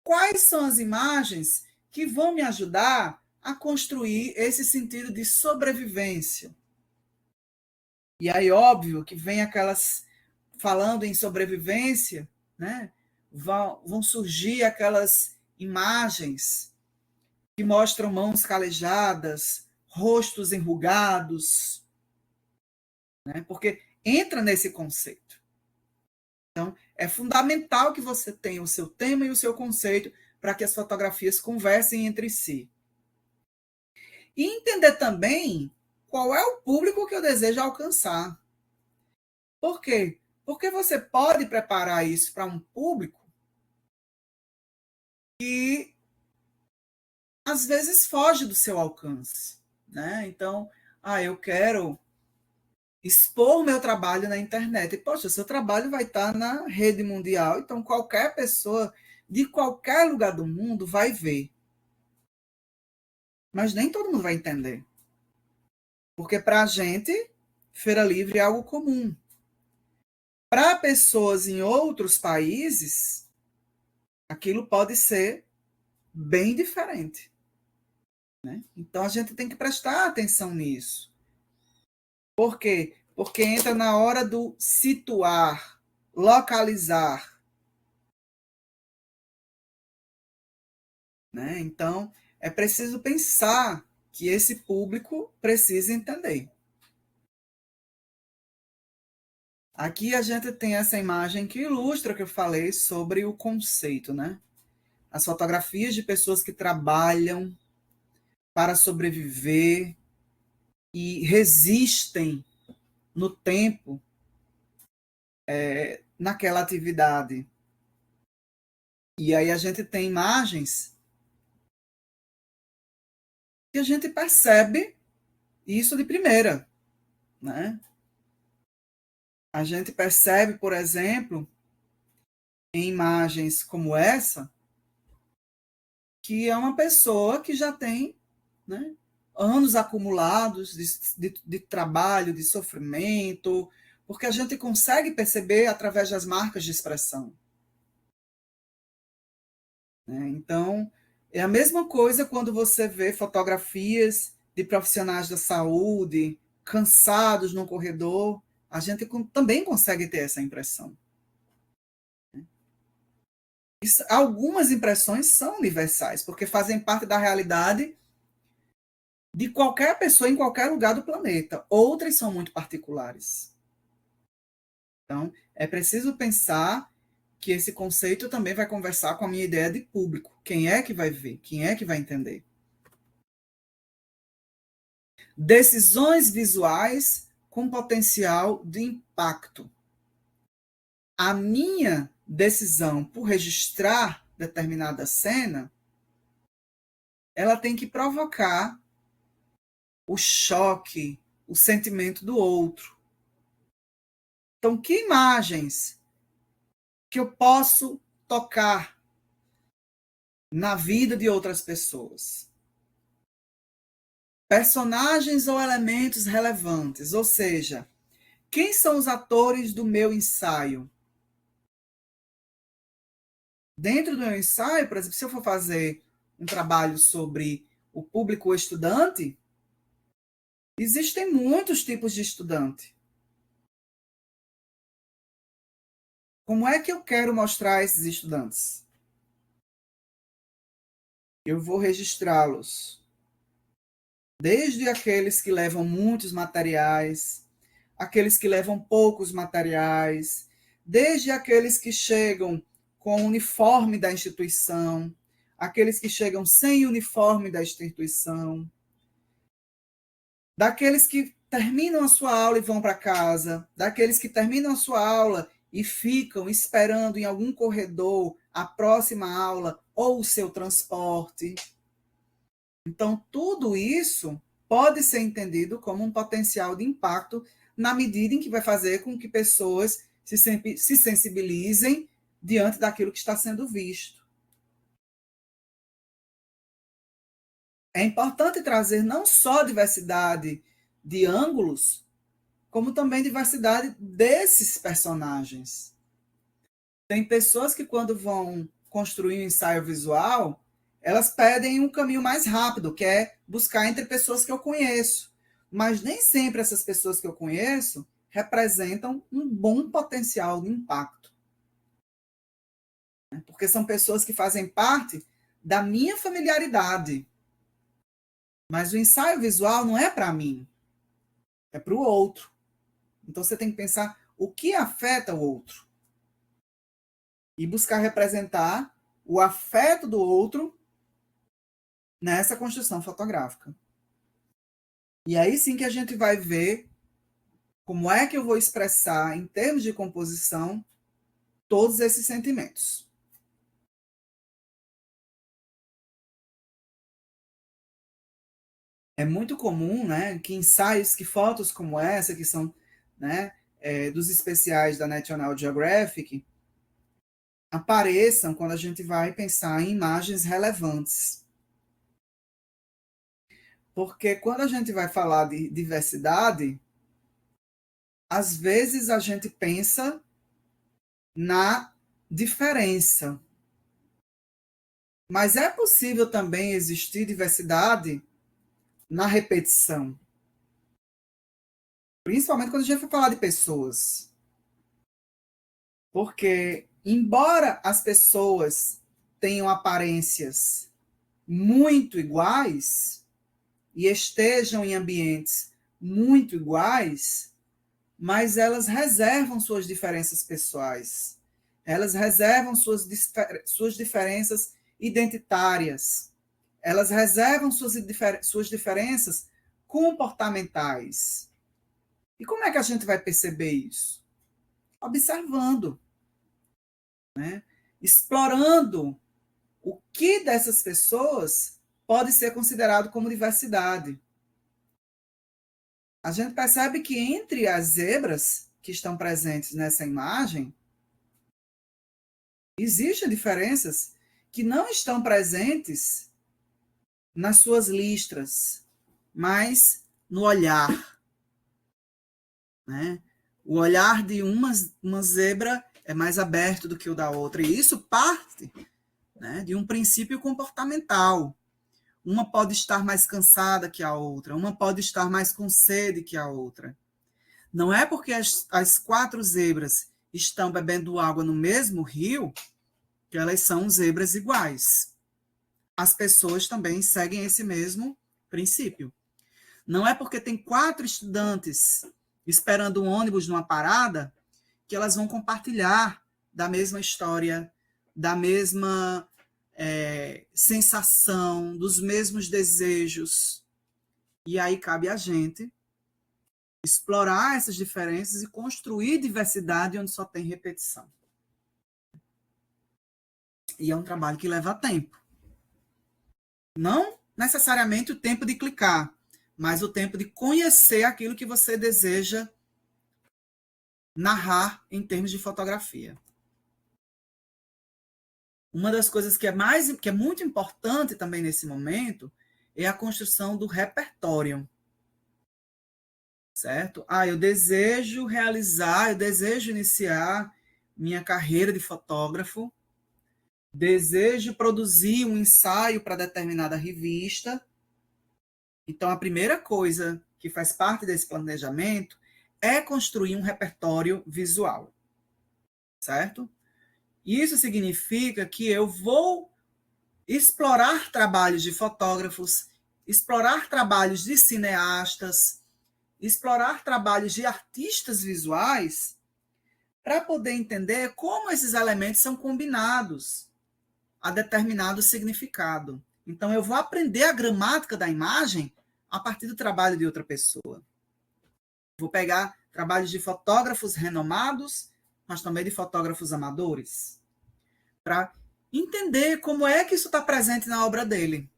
Quais são as imagens que vão me ajudar a construir esse sentido de sobrevivência? E aí, óbvio, que vem aquelas, falando em sobrevivência, né? Vão surgir aquelas imagens que mostram mãos calejadas, rostos enrugados, né? Porque entra nesse conceito. Então, é fundamental que você tenha o seu tema e o seu conceito para que as fotografias conversem entre si. E entender também qual é o público que eu desejo alcançar. Por quê? Porque você pode preparar isso para um público que às vezes foge do seu alcance, né? Então, eu quero expor meu trabalho na internet. E, poxa, seu trabalho vai estar na rede mundial, então qualquer pessoa de qualquer lugar do mundo vai ver. Mas nem todo mundo vai entender. Porque para a gente, Feira Livre é algo comum. Para pessoas em outros países, aquilo pode ser bem diferente, né? Então a gente tem que prestar atenção nisso. Por quê? Porque entra na hora do situar, localizar, né? Então é preciso pensar que esse público precisa entender. Aqui a gente tem essa imagem que ilustra o que eu falei sobre o conceito, né? As fotografias de pessoas que trabalham para sobreviver e resistem no tempo naquela atividade. E aí a gente tem imagens que a gente percebe isso de primeira, né? A gente percebe, por exemplo, em imagens como essa, que é uma pessoa que já tem, né, anos acumulados de trabalho, de sofrimento, porque a gente consegue perceber através das marcas de expressão. Né? Então, é a mesma coisa quando você vê fotografias de profissionais da saúde cansados no corredor, a gente também consegue ter essa impressão. Algumas impressões são universais, porque fazem parte da realidade de qualquer pessoa em qualquer lugar do planeta. Outras são muito particulares. Então, é preciso pensar que esse conceito também vai conversar com a minha ideia de público. Quem é que vai ver? Quem é que vai entender? Decisões visuais com potencial de impacto. A minha decisão por registrar determinada cena, ela tem que provocar o choque, o sentimento do outro. Então, que imagens que eu posso tocar na vida de outras pessoas? Personagens ou elementos relevantes, ou seja, quem são os atores do meu ensaio? Dentro do meu ensaio, por exemplo, se eu for fazer um trabalho sobre o público estudante, existem muitos tipos de estudante. Como é que eu quero mostrar esses estudantes? Eu vou registrá-los. Desde aqueles que levam muitos materiais, aqueles que levam poucos materiais, desde aqueles que chegam com o uniforme da instituição, aqueles que chegam sem uniforme da instituição, daqueles que terminam a sua aula e vão para casa, daqueles que terminam a sua aula e ficam esperando em algum corredor a próxima aula ou o seu transporte. Então, tudo isso pode ser entendido como um potencial de impacto na medida em que vai fazer com que pessoas se sensibilizem diante daquilo que está sendo visto. É importante trazer não só diversidade de ângulos, como também diversidade desses personagens. Tem pessoas que, quando vão construir um ensaio visual, elas pedem um caminho mais rápido, que é buscar entre pessoas que eu conheço. Mas nem sempre essas pessoas que eu conheço representam um bom potencial de impacto. Porque são pessoas que fazem parte da minha familiaridade. Mas o ensaio visual não é para mim, é para o outro. Então você tem que pensar o que afeta o outro. E buscar representar o afeto do outro nessa construção fotográfica. E aí sim que a gente vai ver como é que eu vou expressar, em termos de composição, todos esses sentimentos. É muito comum, né, que ensaios, que fotos como essa, que são, né, dos especiais da National Geographic, apareçam quando a gente vai pensar em imagens relevantes. Porque quando a gente vai falar de diversidade, às vezes a gente pensa na diferença. Mas é possível também existir diversidade na repetição. Principalmente quando a gente for falar de pessoas. Porque, embora as pessoas tenham aparências muito iguais e estejam em ambientes muito iguais, mas elas reservam suas diferenças pessoais. Elas reservam suas diferenças identitárias. Elas reservam suas diferenças comportamentais. E como é que a gente vai perceber isso? Observando, né? Explorando o que dessas pessoas pode ser considerado como diversidade. A gente percebe que entre as zebras que estão presentes nessa imagem, existem diferenças que não estão presentes nas suas listras, mas no olhar, né? O olhar de uma zebra é mais aberto do que o da outra, e isso parte, né, de um princípio comportamental. Uma pode estar mais cansada que a outra, uma pode estar mais com sede que a outra. Não é porque as 4 zebras estão bebendo água no mesmo rio que elas são zebras iguais. As pessoas também seguem esse mesmo princípio. Não é porque tem 4 estudantes esperando um ônibus numa parada que elas vão compartilhar da mesma história, da mesma sensação, dos mesmos desejos. E aí cabe a gente explorar essas diferenças e construir diversidade onde só tem repetição. E é um trabalho que leva tempo. Não necessariamente o tempo de clicar, mas o tempo de conhecer aquilo que você deseja narrar em termos de fotografia. Uma das coisas que é muito importante também nesse momento é a construção do repertório. Certo? Eu desejo iniciar minha carreira de fotógrafo, desejo produzir um ensaio para determinada revista. Então, a primeira coisa que faz parte desse planejamento é construir um repertório visual, certo? Isso significa que eu vou explorar trabalhos de fotógrafos, explorar trabalhos de cineastas, explorar trabalhos de artistas visuais para poder entender como esses elementos são combinados a determinado significado. Então, eu vou aprender a gramática da imagem a partir do trabalho de outra pessoa. Vou pegar trabalhos de fotógrafos renomados, mas também de fotógrafos amadores, para entender como é que isso está presente na obra dele.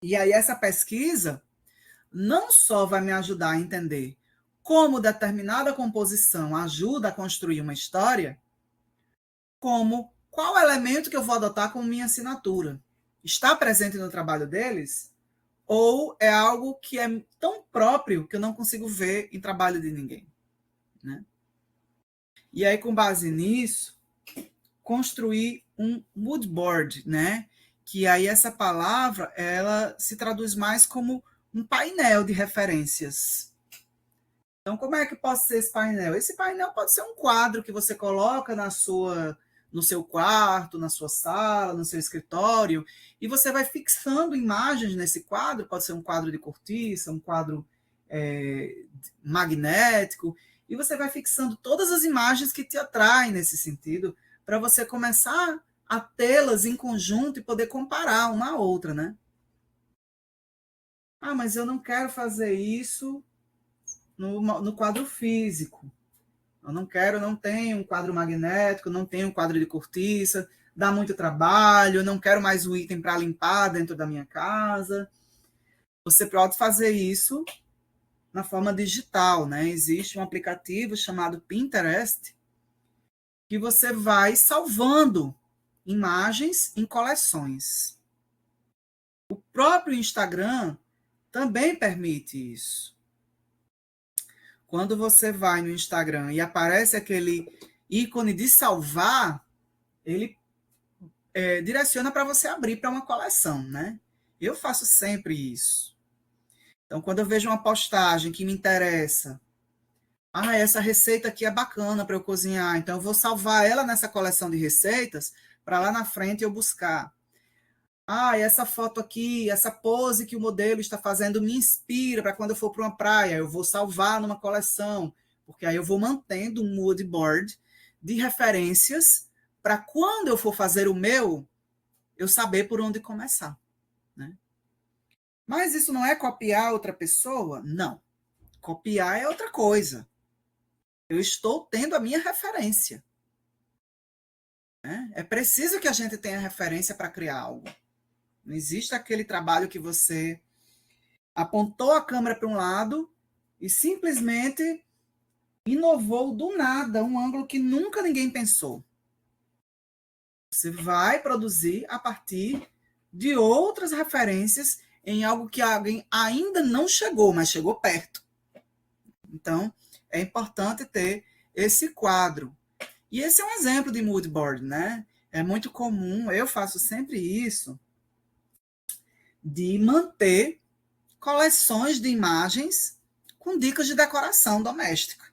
E aí, essa pesquisa não só vai me ajudar a entender como determinada composição ajuda a construir uma história, como qual elemento que eu vou adotar como minha assinatura. Está presente no trabalho deles? Ou é algo que é tão próprio que eu não consigo ver em trabalho de ninguém? Né? E aí, com base nisso, construir um mood board, né? Que aí essa palavra ela se traduz mais como um painel de referências. Então, como é que pode ser esse painel? Esse painel pode ser um quadro que você coloca no seu quarto, na sua sala, no seu escritório, e você vai fixando imagens nesse quadro. Pode ser um quadro de cortiça, um quadro magnético, e você vai fixando todas as imagens que te atraem nesse sentido, para você começar a tê-las em conjunto e poder comparar uma à outra, né? Mas eu não quero fazer isso no quadro físico. Eu não tenho um quadro magnético, não tenho um quadro de cortiça, dá muito trabalho, eu não quero mais um item para limpar dentro da minha casa. Você pode fazer isso na forma digital, né? Existe um aplicativo chamado Pinterest que você vai salvando imagens em coleções. O próprio Instagram também permite isso. Quando você vai no Instagram e aparece aquele ícone de salvar, ele direciona para você abrir para uma coleção, né? Eu faço sempre isso. Então, quando eu vejo uma postagem que me interessa, essa receita aqui é bacana para eu cozinhar, então eu vou salvar ela nessa coleção de receitas para lá na frente eu buscar. Essa foto aqui, essa pose que o modelo está fazendo me inspira para quando eu for para uma praia, eu vou salvar numa coleção, porque aí eu vou mantendo um mood board de referências para quando eu for fazer o meu, eu saber por onde começar. Né? Mas isso não é copiar outra pessoa? Não. Copiar é outra coisa. Eu estou tendo a minha referência. Né? É preciso que a gente tenha referência para criar algo. Não existe aquele trabalho que você apontou a câmera para um lado e simplesmente inovou do nada um ângulo que nunca ninguém pensou. Você vai produzir a partir de outras referências em algo que alguém ainda não chegou, mas chegou perto. Então, é importante ter esse quadro. E esse é um exemplo de mood board, né? É muito comum, eu faço sempre isso, de manter coleções de imagens com dicas de decoração doméstica.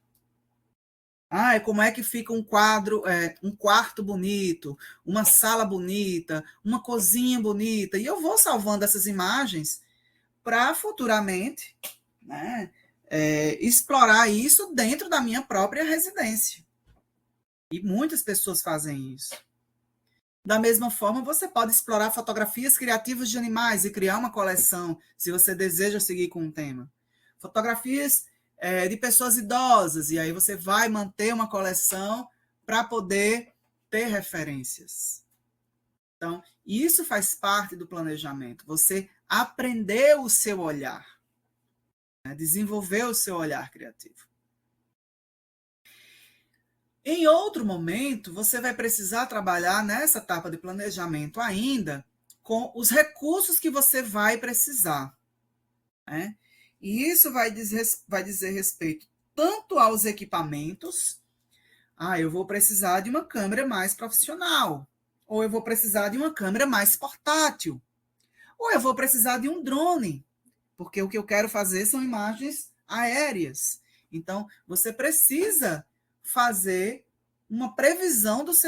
Como é que fica um quadro, um quarto bonito, uma sala bonita, uma cozinha bonita. E eu vou salvando essas imagens para futuramente, né, explorar isso dentro da minha própria residência. E muitas pessoas fazem isso. Da mesma forma, você pode explorar fotografias criativas de animais e criar uma coleção, se você deseja seguir com um tema. Fotografias de pessoas idosas, e aí você vai manter uma coleção para poder ter referências. Então, isso faz parte do planejamento. Você aprender o seu olhar, né? Desenvolver o seu olhar criativo. Em outro momento, você vai precisar trabalhar nessa etapa de planejamento ainda com os recursos que você vai precisar, né? E isso vai dizer respeito tanto aos equipamentos, eu vou precisar de uma câmera mais profissional, ou eu vou precisar de uma câmera mais portátil, ou eu vou precisar de um drone, porque o que eu quero fazer são imagens aéreas. Então, você precisa fazer uma previsão dos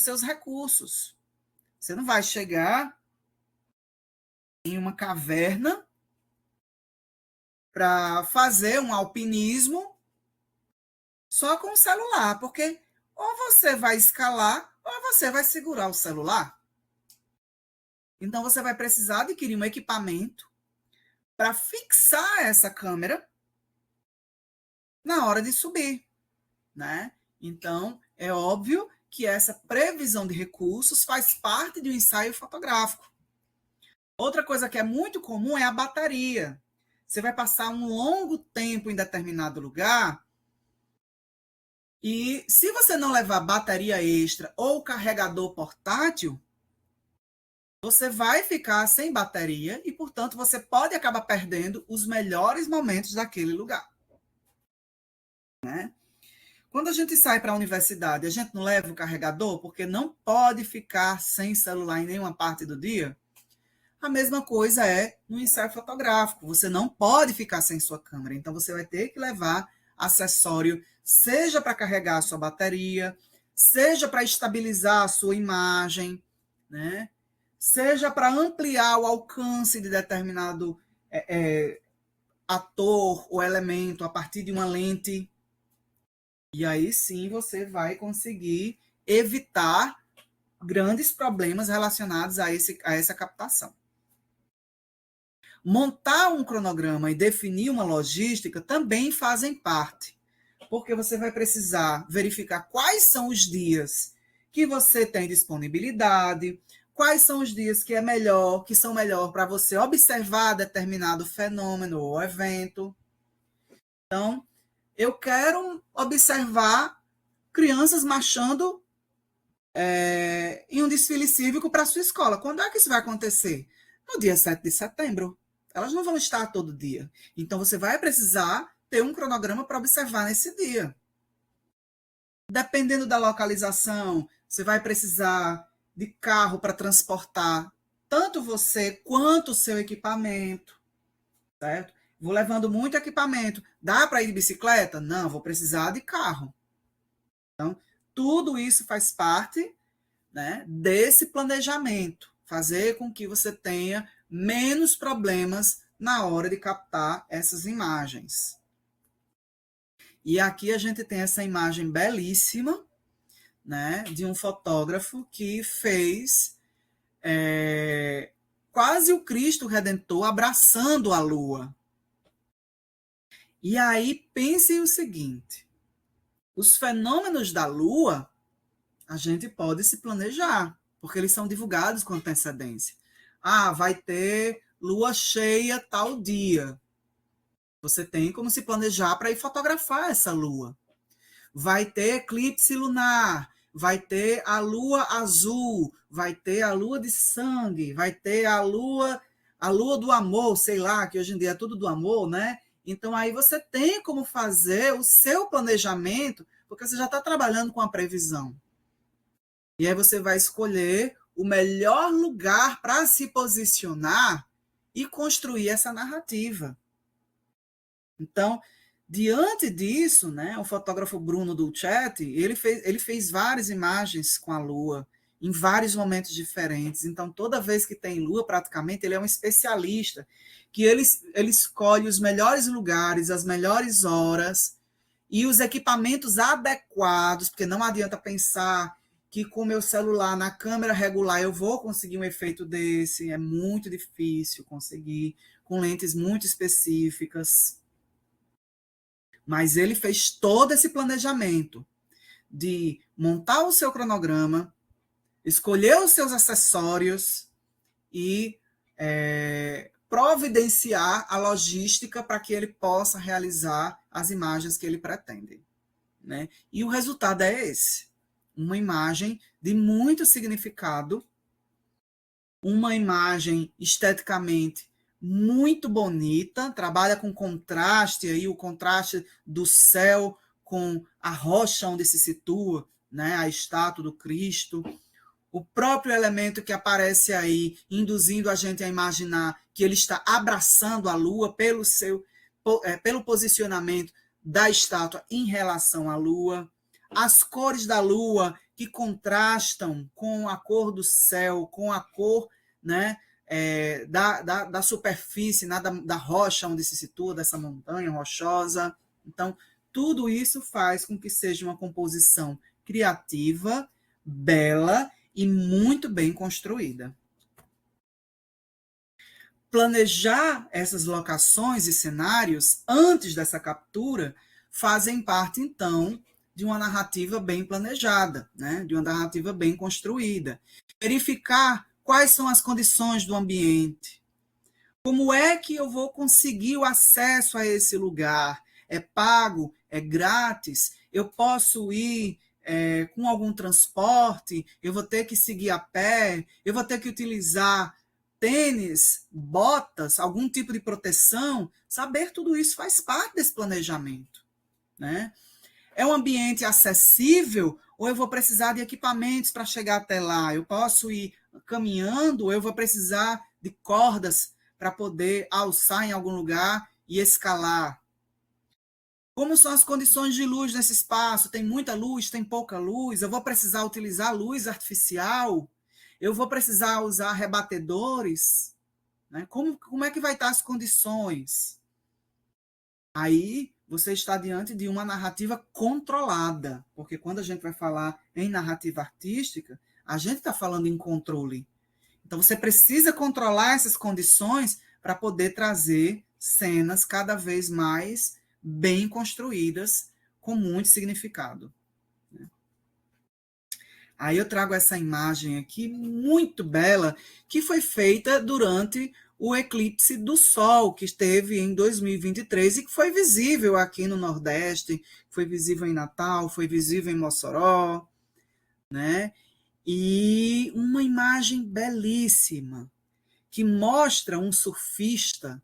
seus recursos. Você não vai chegar em uma caverna para fazer um alpinismo só com o celular, porque ou você vai escalar ou você vai segurar o celular. Então, você vai precisar adquirir um equipamento para fixar essa câmera na hora de subir, né? Então, é óbvio que essa previsão de recursos faz parte de um ensaio fotográfico. Outra coisa que é muito comum é a bateria. Você vai passar um longo tempo em determinado lugar e se você não levar bateria extra ou carregador portátil, você vai ficar sem bateria e, portanto, você pode acabar perdendo os melhores momentos daquele lugar, né? Quando a gente sai para a universidade, a gente não leva o carregador porque não pode ficar sem celular em nenhuma parte do dia? A mesma coisa é no ensaio fotográfico. Você não pode ficar sem sua câmera. Então, você vai ter que levar acessório, seja para carregar a sua bateria, seja para estabilizar a sua imagem, né? Seja para ampliar o alcance de determinado ator ou elemento a partir de uma lente. E aí sim você vai conseguir evitar grandes problemas relacionados a essa captação. Montar um cronograma e definir uma logística também fazem parte, porque você vai precisar verificar quais são os dias que você tem disponibilidade, quais são os dias que são melhor para você observar determinado fenômeno ou evento. Então, eu quero observar crianças marchando em um desfile cívico para a sua escola. Quando é que isso vai acontecer? No dia 7 de setembro. Elas não vão estar todo dia. Então, você vai precisar ter um cronograma para observar nesse dia. Dependendo da localização, você vai precisar de carro para transportar tanto você quanto o seu equipamento, certo? Vou levando muito equipamento. Dá para ir de bicicleta? Não, vou precisar de carro. Então, tudo isso faz parte, né, desse planejamento. Fazer com que você tenha menos problemas na hora de captar essas imagens. E aqui a gente tem essa imagem belíssima, né, de um fotógrafo que fez quase o Cristo Redentor abraçando a Lua. E aí pensem o seguinte, os fenômenos da Lua, a gente pode se planejar, porque eles são divulgados com antecedência. Vai ter lua cheia tal dia. Você tem como se planejar para ir fotografar essa lua. Vai ter eclipse lunar. vai ter a lua azul, vai ter a lua de sangue, vai ter a lua do amor, sei lá, que hoje em dia é tudo do amor, né? Então, aí você tem como fazer o seu planejamento, porque você já está trabalhando com a previsão. E aí você vai escolher o melhor lugar para se posicionar e construir essa narrativa. Então, diante disso, né, o fotógrafo Bruno Dulcetti, ele fez várias imagens com a Lua, em vários momentos diferentes. Então, toda vez que tem Lua, praticamente, ele é um especialista, que ele escolhe os melhores lugares, as melhores horas e os equipamentos adequados, porque não adianta pensar que com o meu celular, na câmera regular, eu vou conseguir um efeito desse. É muito difícil conseguir, com lentes muito específicas. Mas ele fez todo esse planejamento de montar o seu cronograma, escolher os seus acessórios e providenciar a logística para que ele possa realizar as imagens que ele pretende. Né? E o resultado é esse. Uma imagem de muito significado, uma imagem esteticamente muito bonita, trabalha com contraste, aí o contraste do céu com a rocha onde se situa, né, a estátua do Cristo, o próprio elemento que aparece aí, induzindo a gente a imaginar que ele está abraçando a lua pelo posicionamento da estátua em relação à lua, as cores da lua que contrastam com a cor do céu, com a cor, né, da superfície, né, da rocha onde se situa, dessa montanha rochosa. Então, tudo isso faz com que seja uma composição criativa, bela e muito bem construída. Planejar essas locações e cenários antes dessa captura fazem parte, então, de uma narrativa bem planejada, né? De uma narrativa bem construída. Verificar quais são as condições do ambiente. Como é que eu vou conseguir o acesso a esse lugar? É pago? É grátis? Eu posso ir com algum transporte? Eu vou ter que seguir a pé? Eu vou ter que utilizar tênis, botas, algum tipo de proteção? Saber tudo isso faz parte desse planejamento, né? É um ambiente acessível ou eu vou precisar de equipamentos para chegar até lá? Eu posso ir caminhando ou eu vou precisar de cordas para poder alçar em algum lugar e escalar? Como são as condições de luz nesse espaço? Tem muita luz? Tem pouca luz? Eu vou precisar utilizar luz artificial? Eu vou precisar usar rebatedores? Né? Como é que vai estar as condições? Aí você está diante de uma narrativa controlada, porque quando a gente vai falar em narrativa artística, a gente está falando em controle. Então você precisa controlar essas condições para poder trazer cenas cada vez mais bem construídas, com muito significado. Aí eu trago essa imagem aqui, muito bela, que foi feita durante o eclipse do Sol, que esteve em 2023 e que foi visível aqui no Nordeste, foi visível em Natal, foi visível em Mossoró, né? E uma imagem belíssima, que mostra um surfista,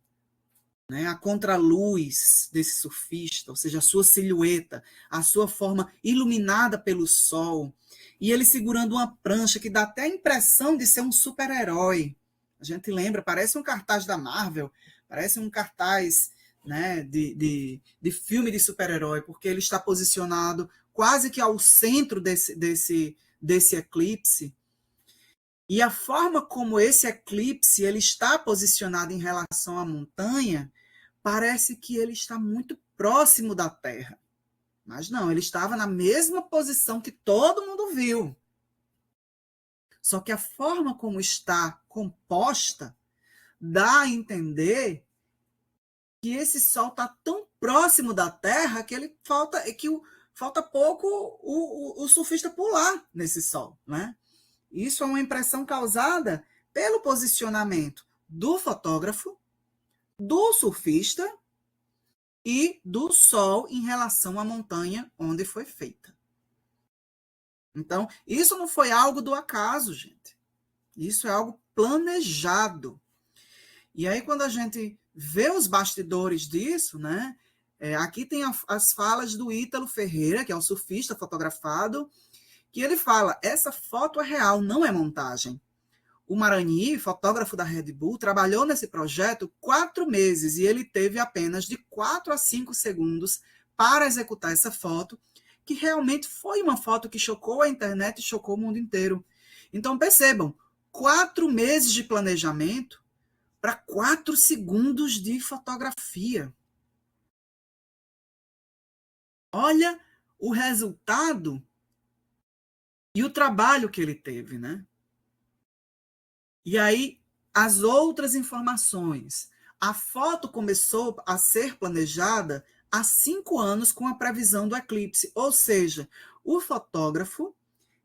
né, a contraluz desse surfista, ou seja, a sua silhueta, a sua forma iluminada pelo sol, e ele segurando uma prancha que dá até a impressão de ser um super-herói. A gente lembra, parece um cartaz da Marvel, parece um cartaz, né, de filme de super-herói, porque ele está posicionado quase que ao centro desse eclipse. E a forma como esse eclipse ele está posicionado em relação à montanha, parece que ele está muito próximo da Terra. Mas não, ele estava na mesma posição que todo mundo viu. Só que a forma como está composta dá a entender que esse Sol está tão próximo da Terra que falta pouco o surfista pular nesse Sol, né? Isso é uma impressão causada pelo posicionamento do fotógrafo, do surfista e do Sol em relação à montanha onde foi feita. Então, isso não foi algo do acaso, gente. Isso é algo planejado. E aí, quando a gente vê os bastidores disso, né? Aqui tem as falas do Ítalo Ferreira, que é um surfista fotografado, que ele fala, essa foto é real, não é montagem. O Marani, fotógrafo da Red Bull, trabalhou nesse projeto 4 meses e ele teve apenas de 4 a 5 segundos para executar essa foto, que realmente foi uma foto que chocou a internet e chocou o mundo inteiro. Então, percebam, 4 meses de planejamento para 4 segundos de fotografia. Olha o resultado e o trabalho que ele teve, né? E aí, as outras informações. A foto começou a ser planejada há 5 anos com a previsão do eclipse, ou seja, o fotógrafo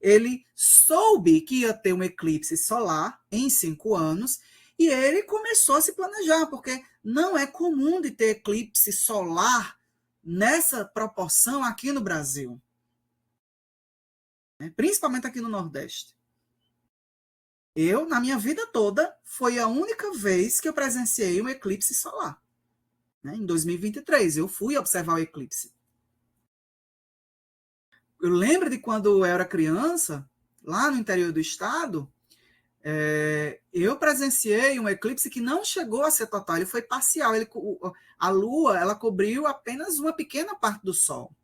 ele soube que ia ter um eclipse solar em 5 anos e ele começou a se planejar, porque não é comum de ter eclipse solar nessa proporção aqui no Brasil, né? Principalmente aqui no Nordeste. Eu, na minha vida toda, foi a única vez que eu presenciei um eclipse solar. Né? Em 2023, eu fui observar o eclipse. Eu lembro de quando eu era criança, lá no interior do estado, eu presenciei um eclipse que não chegou a ser total, ele foi parcial. A Lua ela cobriu apenas uma pequena parte do Sol.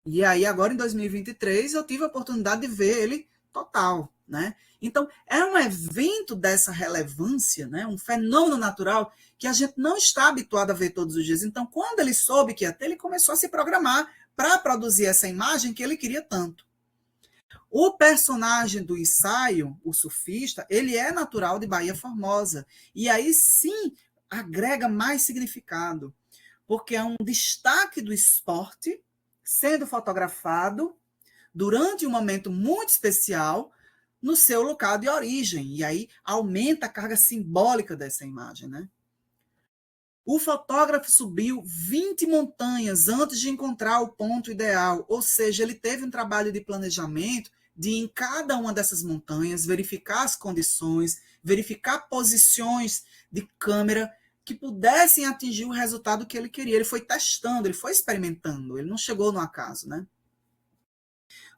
E aí, agora em 2023, eu tive a oportunidade de ver ele total. Né? Então, é um evento dessa relevância, né? Um fenômeno natural que a gente não está habituado a ver todos os dias. Então, quando ele soube que ia ter, ele começou a se programar para produzir essa imagem que ele queria tanto. O personagem do ensaio, o surfista, ele é natural de Baía Formosa. E aí sim agrega mais significado, porque é um destaque do esporte sendo fotografado durante um momento muito especial no seu local de origem. E aí aumenta a carga simbólica dessa imagem, né? O fotógrafo subiu 20 montanhas antes de encontrar o ponto ideal, ou seja, ele teve um trabalho de planejamento de ir em cada uma dessas montanhas, verificar as condições, verificar posições de câmera que pudessem atingir o resultado que ele queria. Ele foi testando, ele foi experimentando, ele não chegou no acaso, né?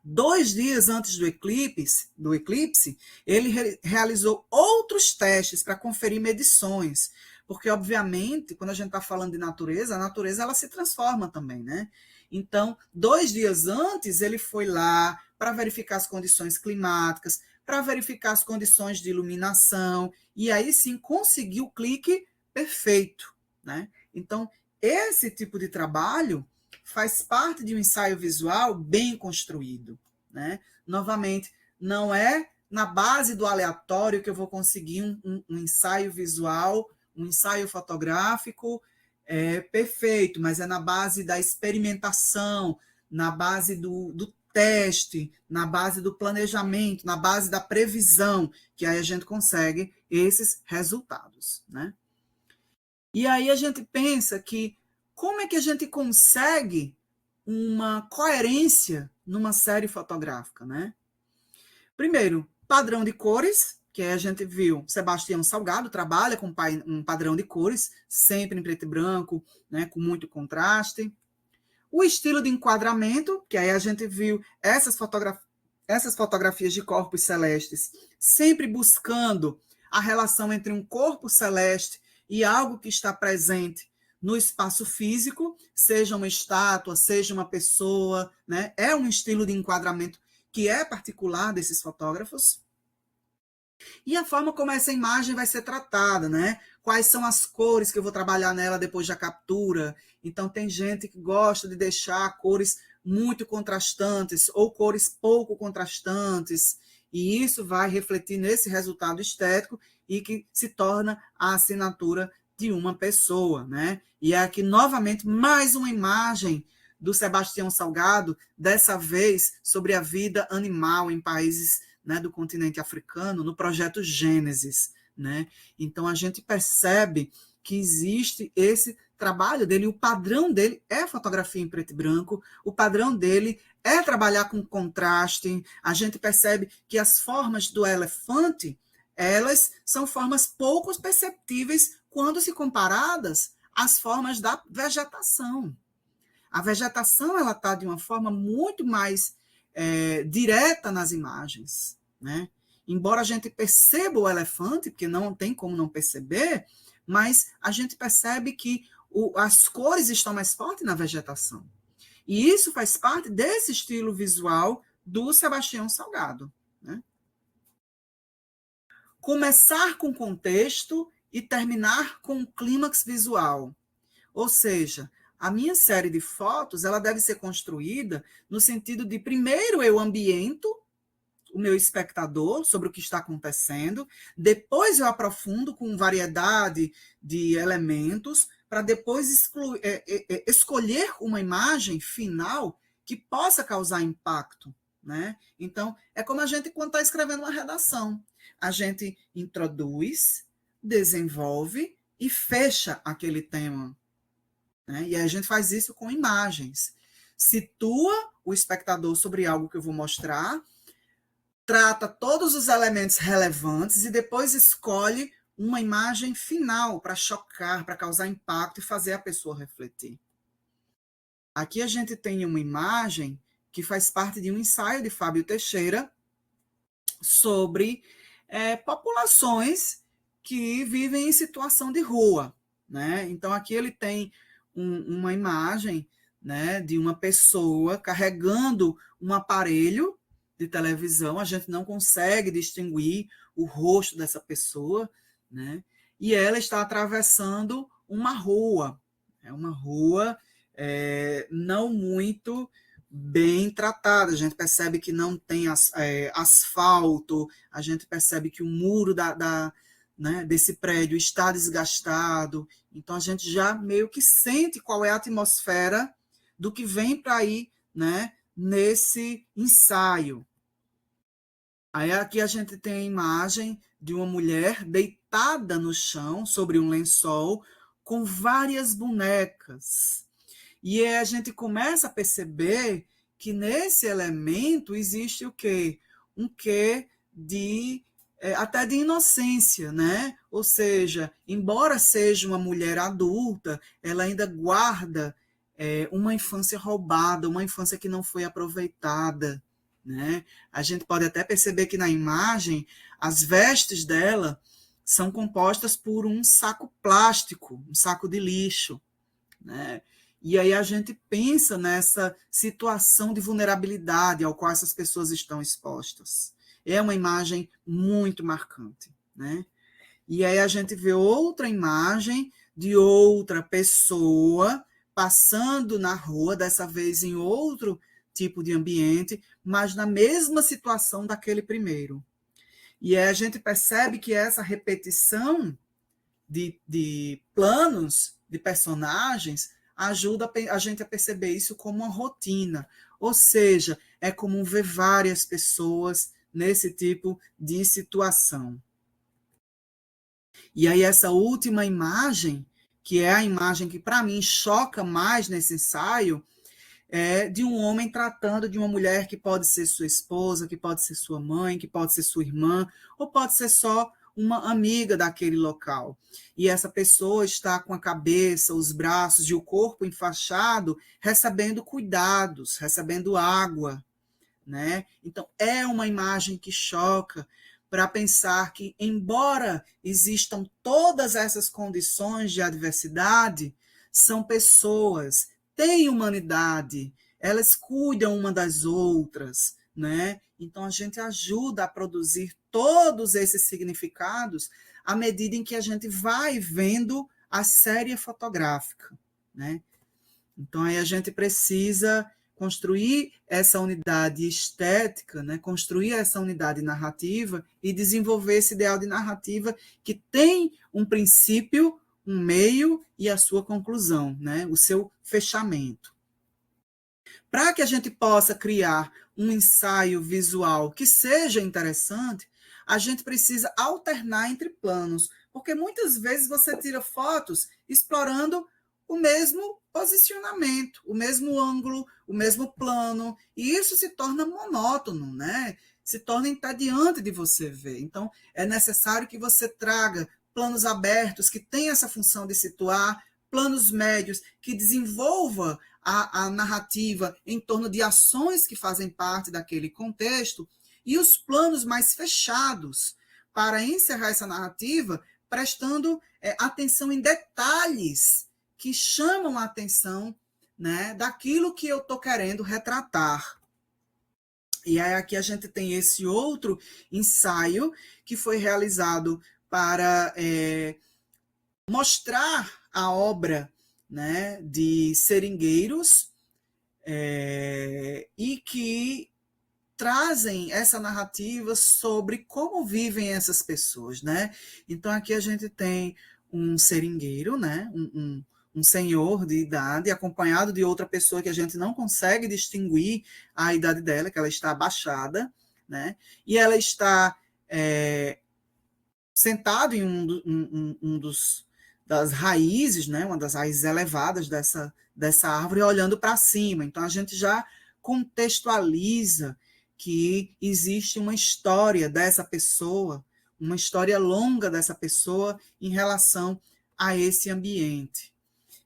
2 dias antes do eclipse, ele realizou outros testes para conferir medições, porque, obviamente, quando a gente está falando de natureza, a natureza ela se transforma também, né? Então, 2 dias antes, ele foi lá para verificar as condições climáticas, para verificar as condições de iluminação, e aí sim conseguiu o clique perfeito, né? Então, esse tipo de trabalho faz parte de um ensaio visual bem construído, né? Novamente, não é na base do aleatório que eu vou conseguir um ensaio visual, um ensaio fotográfico perfeito, mas é na base da experimentação, na base do teste, na base do planejamento, na base da previsão, que aí a gente consegue esses resultados, né? E aí a gente pensa que como é que a gente consegue uma coerência numa série fotográfica, né? Primeiro, padrão de cores, que a gente viu, Sebastião Salgado trabalha com um padrão de cores, sempre em preto e branco, né, com muito contraste. O estilo de enquadramento, que aí a gente viu essas fotografias de corpos celestes, sempre buscando a relação entre um corpo celeste e algo que está presente no espaço físico, seja uma estátua, seja uma pessoa, né? É um estilo de enquadramento que é particular desses fotógrafos. E a forma como essa imagem vai ser tratada, né? Quais são as cores que eu vou trabalhar nela depois da captura. Então, tem gente que gosta de deixar cores muito contrastantes ou cores pouco contrastantes, e isso vai refletir nesse resultado estético e que se torna a assinatura de uma pessoa, né? E aqui, novamente, mais uma imagem do Sebastião Salgado, dessa vez sobre a vida animal em países, né, do continente africano, no projeto Gênesis, né? Então, a gente percebe que existe esse trabalho dele, o padrão dele é fotografia em preto e branco, o padrão dele é trabalhar com contraste. A gente percebe que as formas do elefante, elas são formas pouco perceptíveis quando se comparadas às formas da vegetação. A vegetação ela está de uma forma muito mais direta nas imagens, né? Embora a gente perceba o elefante, porque não tem como não perceber, mas a gente percebe que as cores estão mais fortes na vegetação. E isso faz parte desse estilo visual do Sebastião Salgado, né? Começar com contexto e terminar com um clímax visual. Ou seja, a minha série de fotos ela deve ser construída no sentido de, primeiro, eu ambiento o meu espectador sobre o que está acontecendo, depois eu aprofundo com variedade de elementos, para depois escolher uma imagem final que possa causar impacto, né? Então, é como a gente, quando está escrevendo uma redação, a gente introduz, desenvolve e fecha aquele tema, né? E a gente faz isso com imagens. Situa o espectador sobre algo que eu vou mostrar, trata todos os elementos relevantes e depois escolhe uma imagem final para chocar, para causar impacto e fazer a pessoa refletir. Aqui a gente tem uma imagem que faz parte de um ensaio de Fábio Teixeira sobre populações que vivem em situação de rua, né? Então aqui ele tem uma imagem, né, de uma pessoa carregando um aparelho de televisão, a gente não consegue distinguir o rosto dessa pessoa, né? E ela está atravessando uma rua não muito bem tratada. A gente percebe que não tem asfalto, a gente percebe que o muro né, desse prédio está desgastado. Então a gente já meio que sente qual é a atmosfera do que vem para aí, né, nesse ensaio. Aí aqui a gente tem a imagem de uma mulher deitada no chão, sobre um lençol, com várias bonecas. E aí a gente começa a perceber que nesse elemento existe o quê? Um quê de até de inocência, né? Ou seja, embora seja uma mulher adulta, ela ainda guarda uma infância roubada, uma infância que não foi aproveitada, né? A gente pode até perceber que na imagem as vestes dela são compostas por um saco plástico, um saco de lixo, né? E aí a gente pensa nessa situação de vulnerabilidade ao qual essas pessoas estão expostas. É uma imagem muito marcante, né? E aí a gente vê outra imagem de outra pessoa passando na rua, dessa vez em outro tipo de ambiente, mas na mesma situação daquele primeiro. E aí a gente percebe que essa repetição de planos, de personagens, ajuda a gente a perceber isso como uma rotina. Ou seja, é comum ver várias pessoas nesse tipo de situação. E aí essa última imagem, que é a imagem que para mim choca mais nesse ensaio, é de um homem tratando de uma mulher que pode ser sua esposa, que pode ser sua mãe, que pode ser sua irmã, ou pode ser só uma amiga daquele local. E essa pessoa está com a cabeça, os braços e o corpo enfaixado, recebendo cuidados, recebendo água, né? Então, é uma imagem que choca para pensar que, embora existam todas essas condições de adversidade, são pessoas, têm humanidade, elas cuidam uma das outras, né? Então, a gente ajuda a produzir todos esses significados à medida em que a gente vai vendo a série fotográfica, né? Então, aí a gente precisa construir essa unidade estética, né? Construir essa unidade narrativa e desenvolver esse ideal de narrativa que tem um princípio, um meio e a sua conclusão, né? O seu fechamento. Para que a gente possa criar um ensaio visual que seja interessante, a gente precisa alternar entre planos, porque muitas vezes você tira fotos explorando o mesmo posicionamento, o mesmo ângulo, o mesmo plano, e isso se torna monótono, né? Se torna entediante de você ver. Então, é necessário que você traga planos abertos, que tenham essa função de situar, planos médios, que desenvolva a narrativa em torno de ações que fazem parte daquele contexto, e os planos mais fechados, para encerrar essa narrativa, prestando atenção em detalhes que chamam a atenção, né, daquilo que eu estou querendo retratar. E aí aqui a gente tem esse outro ensaio que foi realizado para mostrar a obra, né, de seringueiros e que trazem essa narrativa sobre como vivem essas pessoas, né? Então aqui a gente tem um seringueiro, né? Um senhor de idade, acompanhado de outra pessoa que a gente não consegue distinguir a idade dela, que ela está abaixada, né? E ela está sentada em das raízes, né? Uma das raízes elevadas dessa árvore, olhando para cima. Então a gente já contextualiza que existe uma história dessa pessoa, uma história longa dessa pessoa em relação a esse ambiente.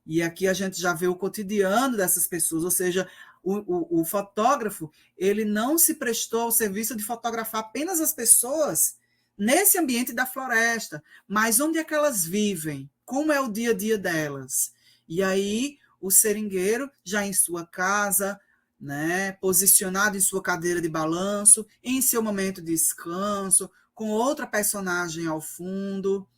E aqui a gente já vê o cotidiano dessas pessoas, ou seja, o fotógrafo, ele não se prestou ao serviço de fotografar apenas as pessoas nesse ambiente da floresta, mas onde é que elas vivem, como é o dia a dia delas. E aí o seringueiro, já em sua casa, né, posicionado em sua cadeira de balanço, em seu momento de descanso, com outra personagem ao fundo.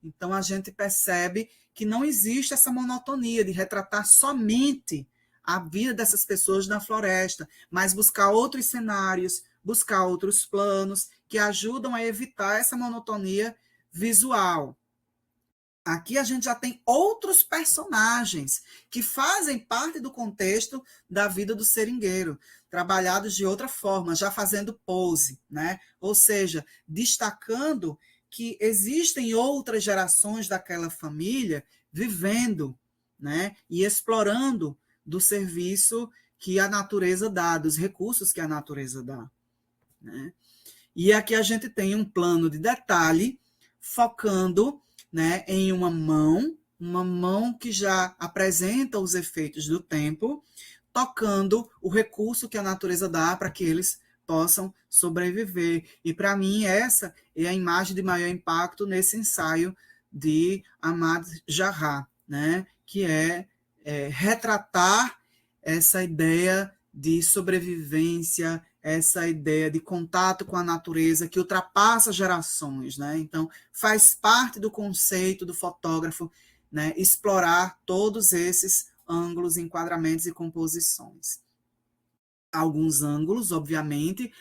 Então a gente percebe que não existe essa monotonia de retratar somente a vida dessas pessoas na floresta, mas buscar outros cenários, buscar outros planos que ajudam a evitar essa monotonia visual. Aqui a gente já tem outros personagens que fazem parte do contexto da vida do seringueiro, trabalhados de outra forma, já fazendo pose, né? Ou seja, destacando que existem outras gerações daquela família vivendo, né? E explorando do serviço que a natureza dá, dos recursos que a natureza dá, né? E aqui a gente tem um plano de detalhe focando, né, em uma mão que já apresenta os efeitos do tempo, tocando o recurso que a natureza dá para que eles possam sobreviver. E para mim essa é a imagem de maior impacto nesse ensaio de Ahmad Jarrah, né, que é retratar essa ideia de sobrevivência, essa ideia de contato com a natureza que ultrapassa gerações, né? Então, faz parte do conceito do fotógrafo, né, explorar todos esses ângulos, enquadramentos e composições. Alguns ângulos, obviamente,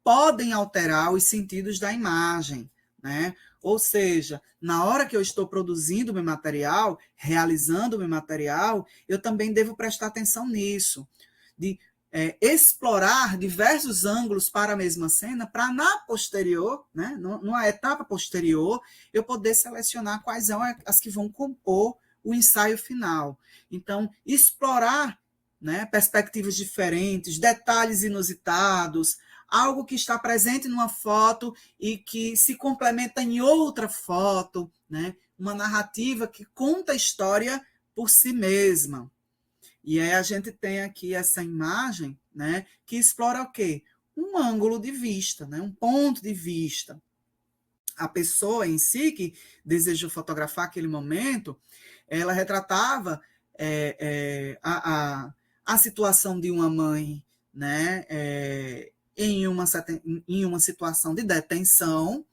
podem alterar os sentidos da imagem, né? Ou seja, na hora que eu estou produzindo meu material, realizando meu material, eu também devo prestar atenção nisso, de explorar diversos ângulos para a mesma cena, para na posterior, né, numa etapa posterior, eu poder selecionar quais são as que vão compor o ensaio final. Então, explorar, né, perspectivas diferentes, detalhes inusitados, algo que está presente numa foto e que se complementa em outra foto, né, uma narrativa que conta a história por si mesma. E aí a gente tem aqui essa imagem, né, que explora o quê? Um ângulo de vista, né, um ponto de vista. A pessoa em si que desejou fotografar aquele momento, ela retratava a situação de uma mãe, né, em uma situação de detenção,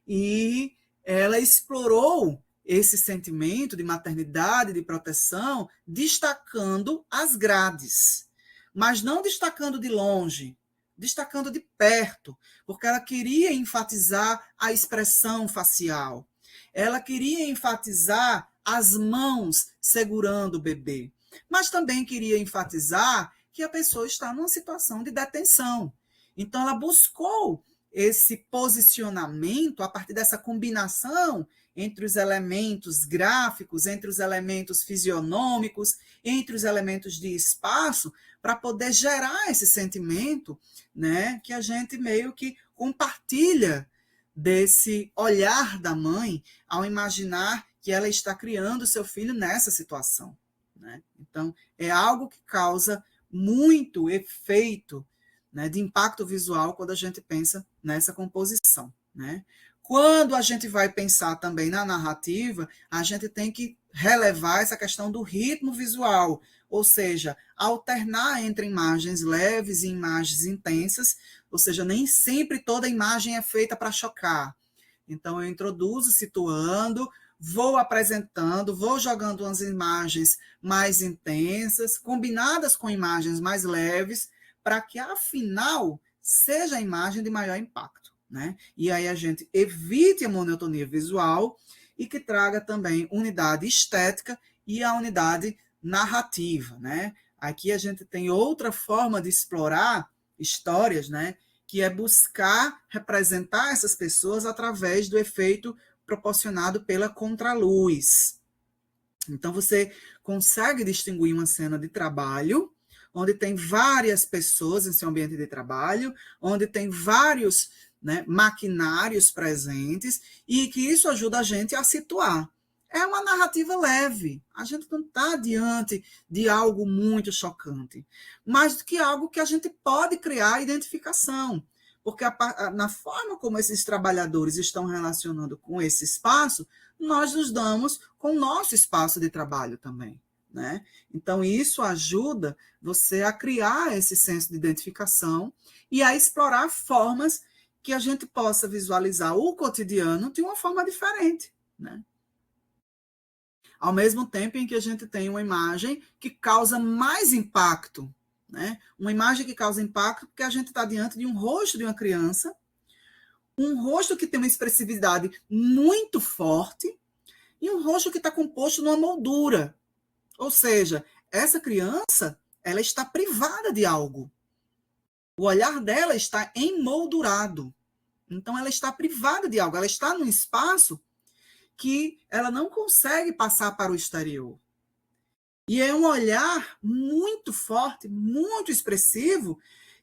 e ela explorou esse sentimento de maternidade, de proteção, destacando as grades, mas não destacando de longe, destacando de perto, porque ela queria enfatizar a expressão facial, ela queria enfatizar as mãos segurando o bebê, mas também queria enfatizar que a pessoa está numa situação de detenção. Então, ela buscou esse posicionamento, a partir dessa combinação entre os elementos gráficos, entre os elementos fisionômicos, entre os elementos de espaço, para poder gerar esse sentimento, né, que a gente meio que compartilha desse olhar da mãe ao imaginar que ela está criando seu filho nessa situação, né? Então, é algo que causa muito efeito, né, de impacto visual quando a gente pensa nessa composição, né? Quando a gente vai pensar também na narrativa, a gente tem que relevar essa questão do ritmo visual, ou seja, alternar entre imagens leves e imagens intensas, ou seja, nem sempre toda imagem é feita para chocar. Então, eu introduzo situando, vou apresentando, vou jogando umas imagens mais intensas, combinadas com imagens mais leves, para que, afinal, seja a imagem de maior impacto, né? E aí a gente evite a monotonia visual e que traga também unidade estética e a unidade narrativa, né? Aqui a gente tem outra forma de explorar histórias, né? Que é buscar representar essas pessoas através do efeito proporcionado pela contraluz. Então, você consegue distinguir uma cena de trabalho, onde tem várias pessoas em seu ambiente de trabalho, onde tem vários, né, maquinários presentes, e que isso ajuda a gente a situar. É uma narrativa leve, a gente não está diante de algo muito chocante, mas que algo que a gente pode criar identificação, porque na forma como esses trabalhadores estão relacionando com esse espaço, nós nos damos com o nosso espaço de trabalho também, né? Então, isso ajuda você a criar esse senso de identificação e a explorar formas que a gente possa visualizar o cotidiano de uma forma diferente, né? Ao mesmo tempo em que a gente tem uma imagem que causa mais impacto, né? Uma imagem que causa impacto porque a gente está diante de um rosto de uma criança, um rosto que tem uma expressividade muito forte e um rosto que está composto numa moldura. Ou seja, essa criança, ela está privada de algo. O olhar dela está emoldurado. Então, ela está privada de algo. Ela está num espaço que ela não consegue passar para o exterior. E é um olhar muito forte, muito expressivo,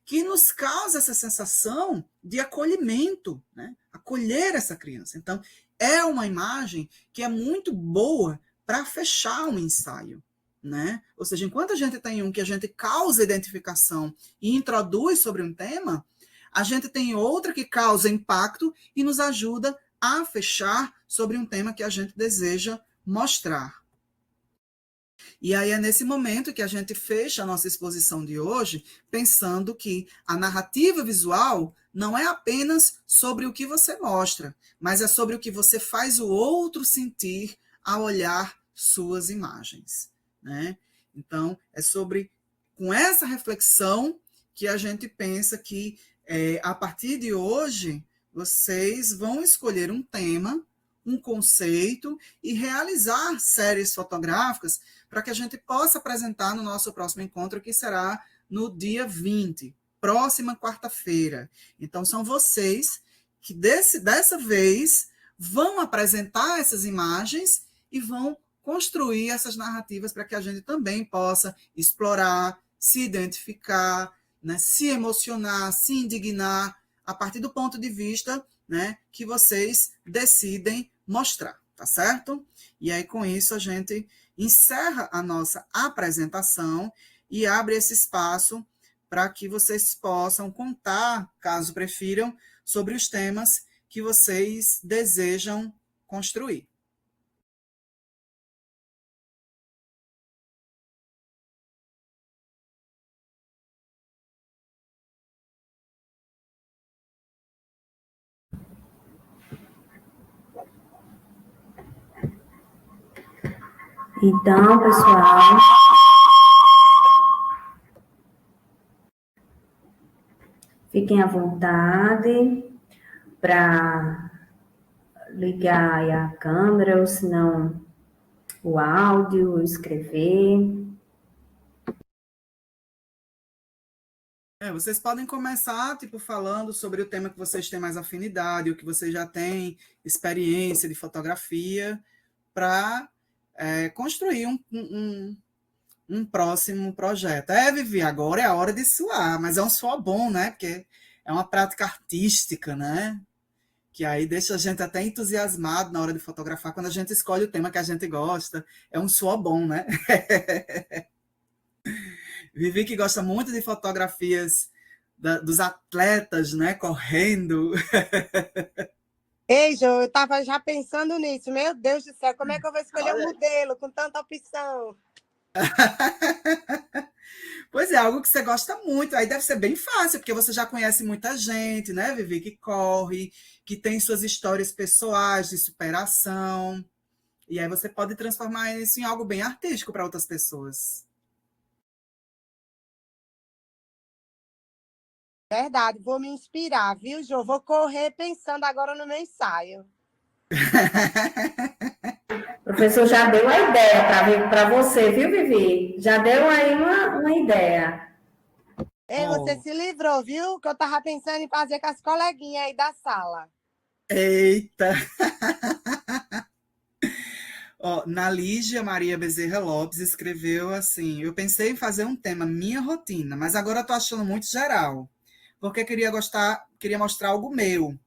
que nos causa essa sensação de acolhimento, né? Acolher essa criança. Então, é uma imagem que é muito boa para fechar um ensaio, né? Ou seja, enquanto a gente tem um que a gente causa identificação e introduz sobre um tema, a gente tem outra que causa impacto e nos ajuda a fechar sobre um tema que a gente deseja mostrar. E aí é nesse momento que a gente fecha a nossa exposição de hoje, pensando que a narrativa visual não é apenas sobre o que você mostra, mas é sobre o que você faz o outro sentir ao olhar suas imagens, né? Então, é sobre, com essa reflexão, que a gente pensa que, a partir de hoje, vocês vão escolher um tema, um conceito e realizar séries fotográficas para que a gente possa apresentar no nosso próximo encontro, que será no dia 20, próxima quarta-feira. Então, são vocês que dessa vez vão apresentar essas imagens e vão construir essas narrativas para que a gente também possa explorar, se identificar, né, se emocionar, se indignar, a partir do ponto de vista, né, que vocês decidem mostrar, tá certo? E aí, com isso, a gente encerra a nossa apresentação e abre esse espaço para que vocês possam contar, caso prefiram, sobre os temas que vocês desejam construir. Então, pessoal, fiquem à vontade para ligar a câmera, ou se não, o áudio, escrever. Vocês podem começar, tipo, falando sobre o tema que vocês têm mais afinidade, o que vocês já têm experiência de fotografia, para construir um próximo projeto. Vivi, agora é a hora de suar, mas é um suor bom, né? Porque é uma prática artística, né? Que aí deixa a gente até entusiasmado na hora de fotografar, quando a gente escolhe o tema que a gente gosta. É um suor bom, né? Vivi que gosta muito de fotografias dos atletas, né? Correndo. Ei, Jô, eu tava já pensando nisso. Meu Deus do céu, como é que eu vou escolher um Olha, modelo com tanta opção? pois é, algo que você gosta muito. Aí deve ser bem fácil, porque você já conhece muita gente, né, Vivi, que corre, que tem suas histórias pessoais de superação. E aí você pode transformar isso em algo bem artístico para outras pessoas. Verdade, vou me inspirar, viu, Jô? Vou correr pensando agora no meu ensaio. O professor já deu a ideia para você, viu, Vivi? Já deu aí uma ideia. Ei, você Oh, se livrou, viu? Que eu tava pensando em fazer com as coleguinhas aí da sala. eita! Ó, na Lígia Maria Bezerra Lopes escreveu assim: eu pensei em fazer um tema minha rotina, mas agora estou achando muito geral, porque queria mostrar algo meu,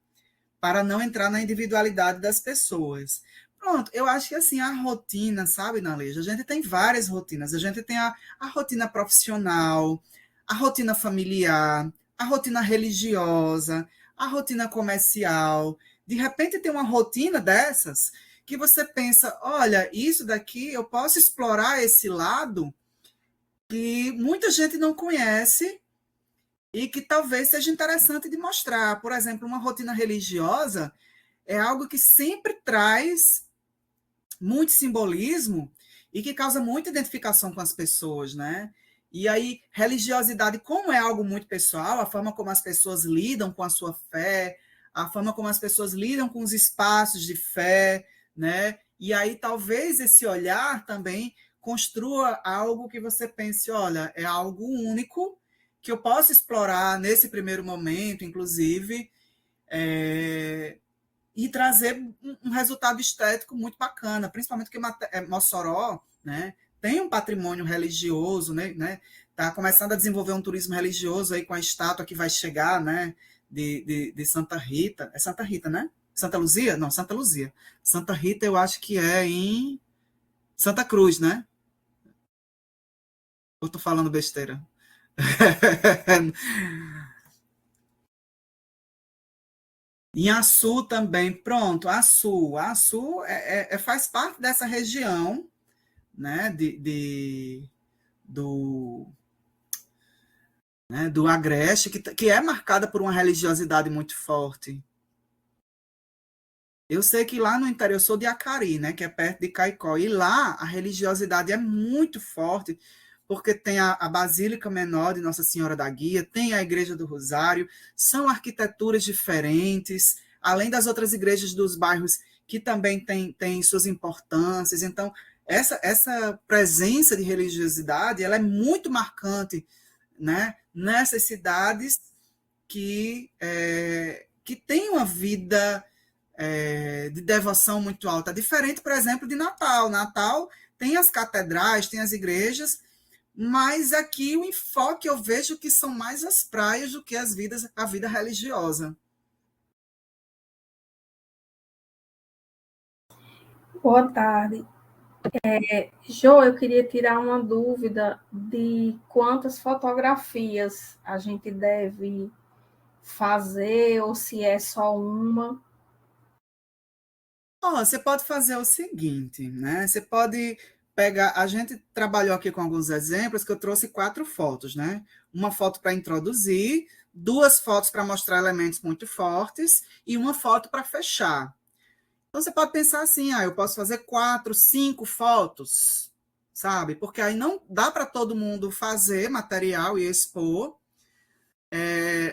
para não entrar na individualidade das pessoas. Pronto, eu acho que assim, a rotina, sabe, Naleja? A gente tem várias rotinas. A gente tem a rotina profissional, a rotina familiar, a rotina religiosa, a rotina comercial. De repente tem uma rotina dessas que você pensa, olha, isso daqui eu posso explorar esse lado que muita gente não conhece e que talvez seja interessante de mostrar. Por exemplo, uma rotina religiosa é algo que sempre traz muito simbolismo e que causa muita identificação com as pessoas, né? E aí, religiosidade, como é algo muito pessoal, a forma como as pessoas lidam com a sua fé, a forma como as pessoas lidam com os espaços de fé, né? E aí, talvez esse olhar também construa algo que você pense, olha, é algo único que eu posso explorar nesse primeiro momento, inclusive, é, e trazer um resultado estético muito bacana, principalmente porque Mossoró, né, tem um patrimônio religioso, né, tá começando a desenvolver um turismo religioso aí com a estátua que vai chegar, né, de Santa Rita, é Santa Rita, né? Santa Luzia? Não, Santa Luzia. Santa Rita eu acho que é em Santa Cruz, né? Eu tô falando besteira. Em Açu também, pronto, Açu faz parte dessa região, né, do, do Agreste, que é marcada por uma religiosidade muito forte. Eu sei que lá no interior, eu sou de Acari, né, que é perto de Caicó, e lá a religiosidade é muito forte, porque tem a Basílica Menor de Nossa Senhora da Guia, tem a Igreja do Rosário, são arquiteturas diferentes, além das outras igrejas dos bairros que também têm suas importâncias. Então, essa presença de religiosidade ela é muito marcante, né, nessas cidades que têm uma vida de devoção muito alta. Diferente, por exemplo, de Natal. Natal tem as catedrais, tem as igrejas, mas aqui o enfoque eu vejo que são mais as praias do que a vida religiosa. Boa tarde. Jô, eu queria tirar uma dúvida de quantas fotografias a gente deve fazer ou se é só uma. Você pode fazer o seguinte, né? Você pode pegar. A gente trabalhou aqui com alguns exemplos que eu trouxe 4 fotos, né? Uma foto para introduzir, 2 fotos para mostrar elementos muito fortes e uma foto para fechar. Então você pode pensar assim, eu posso fazer 4, 5 fotos, sabe? Porque aí não dá para todo mundo fazer material e expor.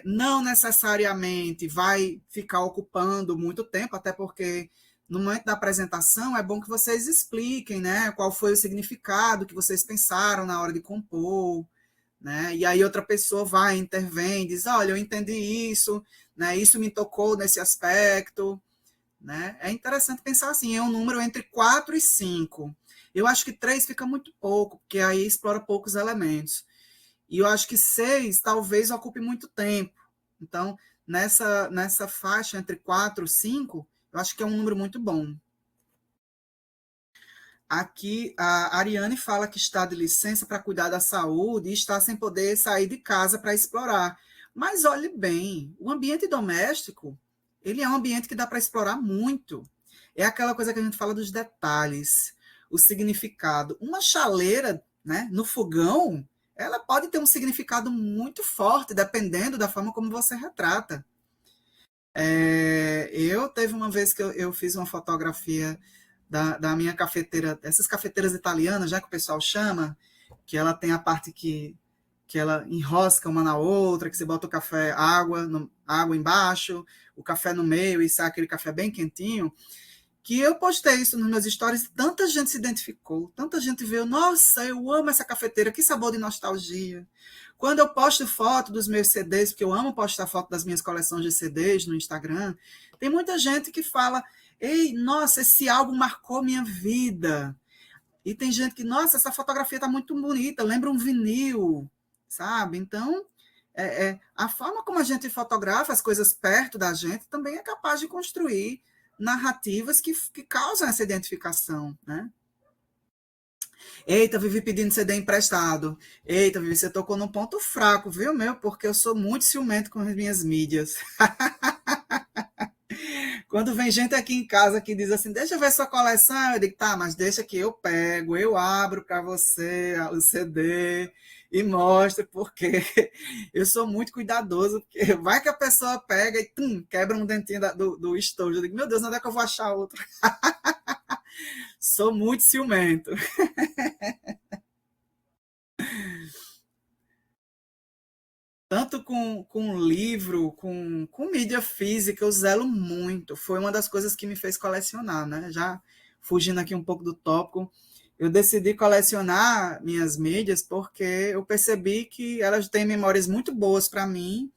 Não necessariamente vai ficar ocupando muito tempo, até porque no momento da apresentação é bom que vocês expliquem, né, qual foi o significado que vocês pensaram na hora de compor, né? E aí outra pessoa vai, intervém, diz, olha, eu entendi isso, né? Isso me tocou nesse aspecto, né? É interessante pensar assim, é um número entre 4 e 5. Eu acho que 3 fica muito pouco, porque aí explora poucos elementos. E eu acho que 6 talvez ocupe muito tempo. Então, nessa faixa entre 4 e 5, eu acho que é um número muito bom. Aqui, a Ariane fala que está de licença para cuidar da saúde e está sem poder sair de casa para explorar. Mas olhe bem, o ambiente doméstico, ele é um ambiente que dá para explorar muito. É aquela coisa que a gente fala dos detalhes, o significado. Uma chaleira, né, no fogão, ela pode ter um significado muito forte, dependendo da forma como você retrata. Eu teve uma vez que eu fiz uma fotografia da minha cafeteira, essas cafeteiras italianas, já que o pessoal chama, que ela tem a parte que ela enrosca uma na outra, que você bota o café, água embaixo, o café no meio e sai aquele café bem quentinho, que eu postei isso nos meus stories, tanta gente se identificou, tanta gente veio, nossa, eu amo essa cafeteira, que sabor de nostalgia. Quando eu posto foto dos meus CDs, porque eu amo postar foto das minhas coleções de CDs no Instagram, tem muita gente que fala, ei, nossa, esse álbum marcou minha vida. E tem gente que, nossa, essa fotografia está muito bonita, lembra um vinil, sabe? Então, a forma como a gente fotografa as coisas perto da gente também é capaz de construir narrativas que causam essa identificação, né? Eita, Vivi pedindo CD emprestado. Eita, Vivi, você tocou num ponto fraco, viu, meu? Porque eu sou muito ciumento com as minhas mídias. Quando vem gente aqui em casa que diz assim, deixa eu ver sua coleção, eu digo, tá, mas deixa que eu pego, eu abro para você o CD e mostro, porque eu sou muito cuidadoso, porque vai que a pessoa pega e quebra um dentinho do estojo. Eu digo, meu Deus, onde é que eu vou achar outro? Sou muito ciumento. Tanto com livro, com mídia física, eu zelo muito. Foi uma das coisas que me fez colecionar, né? Já fugindo aqui um pouco do tópico, eu decidi colecionar minhas mídias porque eu percebi que elas têm memórias muito boas para mim,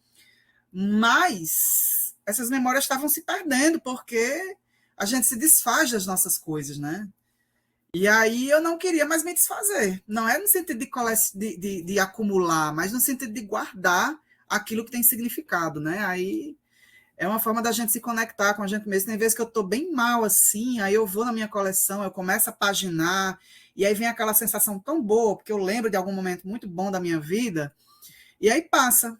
mas essas memórias estavam se perdendo porque a gente se desfaz das nossas coisas, né? E aí eu não queria mais me desfazer. Não é no sentido de acumular, mas no sentido de guardar aquilo que tem significado, né? Aí é uma forma da gente se conectar com a gente mesmo. Tem vezes que eu estou bem mal assim, aí eu vou na minha coleção, eu começo a paginar, e aí vem aquela sensação tão boa, porque eu lembro de algum momento muito bom da minha vida, e aí passa.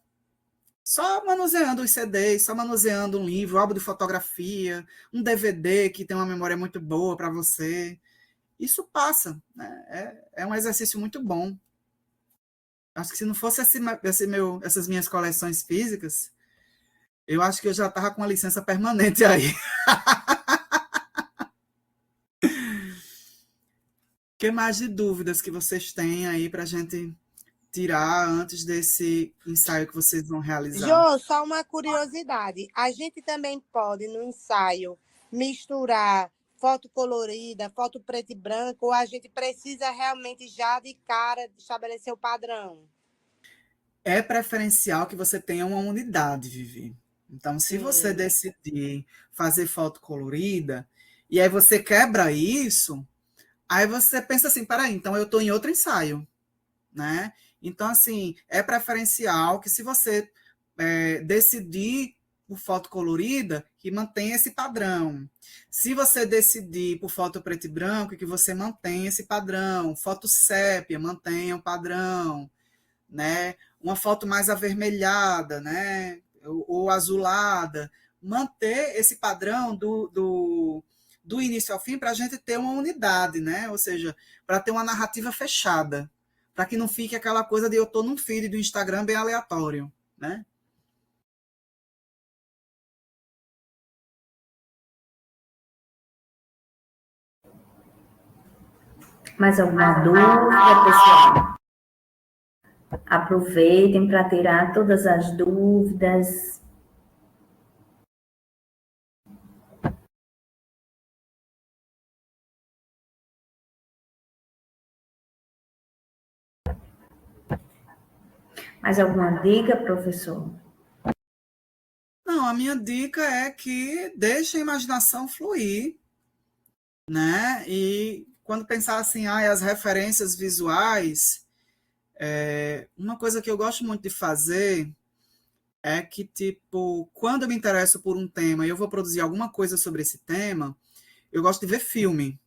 Só manuseando os CDs, só manuseando um livro, um álbum de fotografia, um DVD que tem uma memória muito boa para você. Isso passa, né? É um exercício muito bom. Acho que se não fosse essas minhas coleções físicas, eu acho que eu já estava com a licença permanente aí. O que mais de dúvidas que vocês têm aí para a gente tirar antes desse ensaio que vocês vão realizar? Jô, só uma curiosidade. A gente também pode, no ensaio, misturar foto colorida, foto preto e branco, ou a gente precisa realmente já de cara estabelecer o padrão? É preferencial que você tenha uma unidade, Vivi. Então, se você Hum. decidir fazer foto colorida, e aí você quebra isso, aí você pensa assim, peraí, então eu estou em outro ensaio, né? Então, assim, é preferencial que se você decidir por foto colorida, que mantenha esse padrão. Se você decidir por foto preto e branco, que você mantenha esse padrão. Foto sépia, mantenha o padrão, né? Uma foto mais avermelhada, né? Ou azulada. Manter esse padrão do início ao fim para a gente ter uma unidade, né? Ou seja, para ter uma narrativa fechada, para que não fique aquela coisa de eu estou num feed do Instagram bem aleatório, né? Mais alguma dúvida, pessoal? Aproveitem para tirar todas as dúvidas. Mais alguma dica, professor? Não, a minha dica é que deixe a imaginação fluir, né? E quando pensar assim, as referências visuais, uma coisa que eu gosto muito de fazer é que, tipo, quando eu me interesso por um tema e eu vou produzir alguma coisa sobre esse tema, eu gosto de ver filme,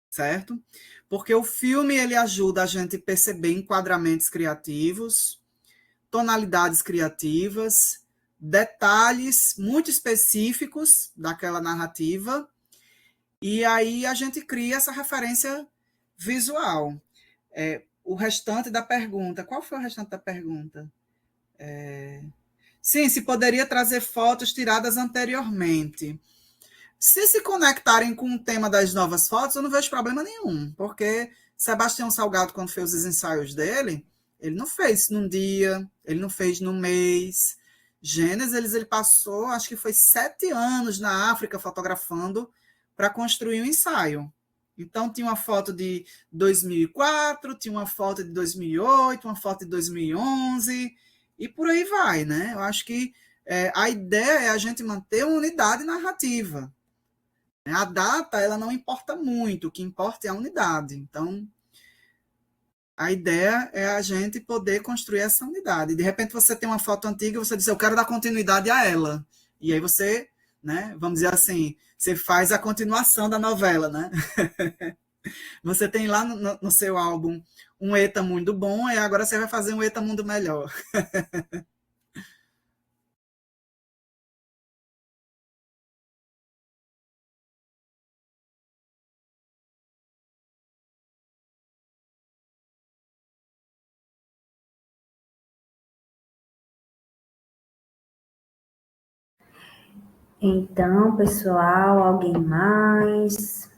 certo? Porque o filme, ele ajuda a gente a perceber enquadramentos criativos, tonalidades criativas, detalhes muito específicos daquela narrativa, e aí a gente cria essa referência visual. O restante da pergunta, qual foi o restante da pergunta? Sim, se poderia trazer fotos tiradas anteriormente. Se conectarem com o tema das novas fotos, eu não vejo problema nenhum, porque Sebastião Salgado, quando fez os ensaios dele, ele não fez num dia, ele não fez num mês. Gênesis, ele passou, acho que foi 7 anos na África fotografando para construir um ensaio. Então, tinha uma foto de 2004, tinha uma foto de 2008, uma foto de 2011, e por aí vai, né? Eu acho que a ideia é a gente manter uma unidade narrativa. A data, ela não importa muito, o que importa é a unidade. Então, a ideia é a gente poder construir essa unidade. De repente, você tem uma foto antiga e você diz, eu quero dar continuidade a ela. E aí você, né, vamos dizer assim, você faz a continuação da novela, né? Você tem lá no seu álbum um Eta Mundo Bom, e agora você vai fazer um Eta Mundo Melhor. Então, pessoal, alguém mais?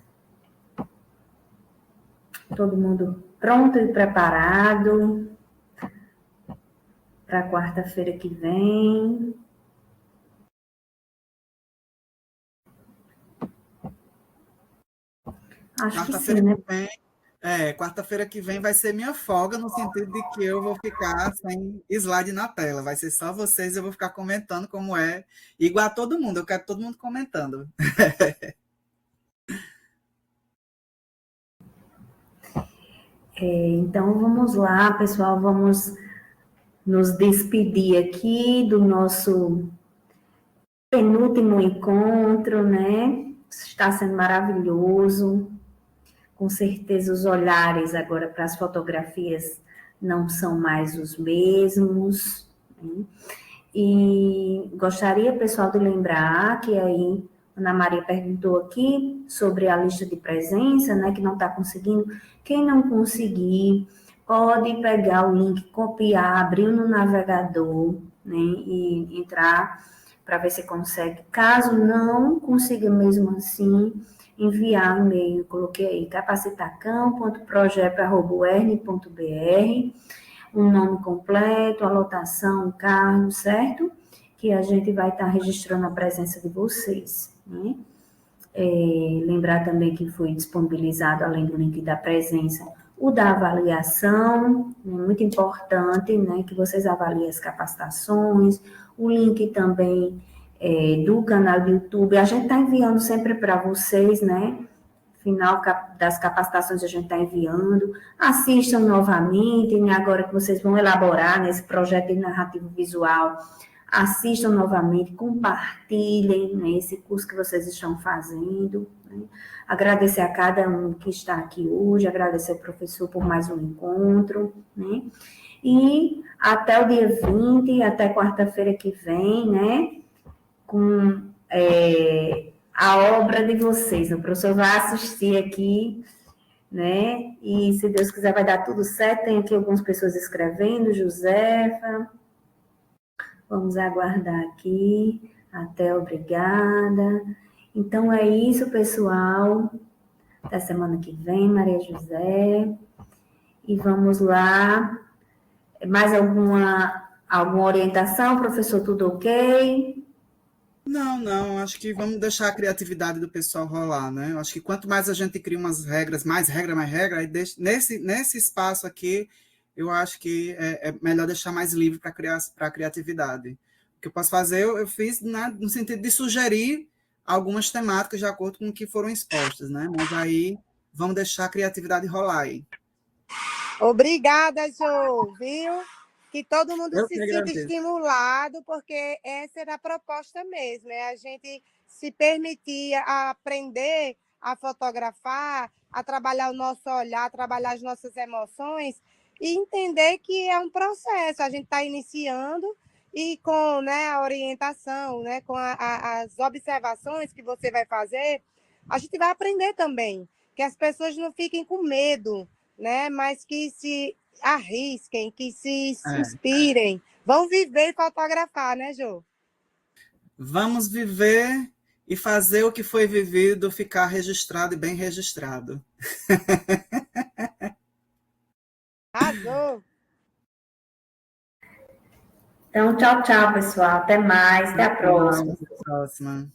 Todo mundo pronto e preparado para quarta-feira que vem? Acho que sim, né? Quarta-feira que vem vai ser minha folga, no sentido de que eu vou ficar sem slide na tela. Vai ser só vocês, eu vou ficar comentando como é. Igual a todo mundo, eu quero todo mundo comentando. Então, vamos lá, pessoal, vamos nos despedir aqui do nosso penúltimo encontro, né? Está sendo maravilhoso. Com certeza, os olhares agora para as fotografias não são mais os mesmos, né? E gostaria, pessoal, de lembrar que aí Ana Maria perguntou aqui sobre a lista de presença, né, que não está conseguindo. Quem não conseguir, pode pegar o link, copiar, abrir no navegador, né, e entrar para ver se consegue. Caso não consiga mesmo assim, enviar um e-mail, coloquei aí capacitacam.projeto@ern.br, um nome completo, a lotação, o cargo, certo? Que a gente vai estar registrando a presença de vocês, né? Lembrar também que foi disponibilizado, além do link da presença, o da avaliação, né? Muito importante, né? Que vocês avaliem as capacitações, o link também do canal do YouTube, a gente está enviando sempre para vocês, né? Final das capacitações a gente está enviando, assistam novamente, né, agora que vocês vão elaborar nesse projeto de narrativo visual, assistam novamente, compartilhem, né, esse curso que vocês estão fazendo, né? Agradecer a cada um que está aqui hoje, agradecer ao professor por mais um encontro, né? E até o dia 20, até quarta-feira que vem, né, com a obra de vocês. O professor vai assistir aqui, né? E se Deus quiser vai dar tudo certo. Tem aqui algumas pessoas escrevendo, Josefa. Vamos aguardar aqui. Até, obrigada. Então é isso, pessoal. Até semana que vem, Maria José. E vamos lá. Mais alguma orientação, professor? Tudo ok? Não, acho que vamos deixar a criatividade do pessoal rolar, né? Eu acho que quanto mais a gente cria umas regras, mais regra, aí nesse espaço aqui, eu acho que é melhor deixar mais livre para a criatividade. O que eu posso fazer, eu fiz, né, no sentido de sugerir algumas temáticas de acordo com o que foram expostas, né? Mas aí vamos deixar a criatividade rolar aí. Obrigada, Jo, viu? Que todo mundo Eu se que sinta agradeço. estimulado, porque essa era a proposta mesmo, é a gente se permitir a aprender a fotografar, a trabalhar o nosso olhar, trabalhar as nossas emoções e entender que é um processo, a gente está iniciando e com, né, a orientação, né, com as observações que você vai fazer, a gente vai aprender também, que as pessoas não fiquem com medo, né? Mas que se arrisquem, que se inspirem, vão viver e fotografar, né, Jô? Vamos viver e fazer o que foi vivido ficar registrado e bem registrado. Arrasou! Então, tchau, tchau, pessoal. Até mais. Até a próxima. Até a próxima.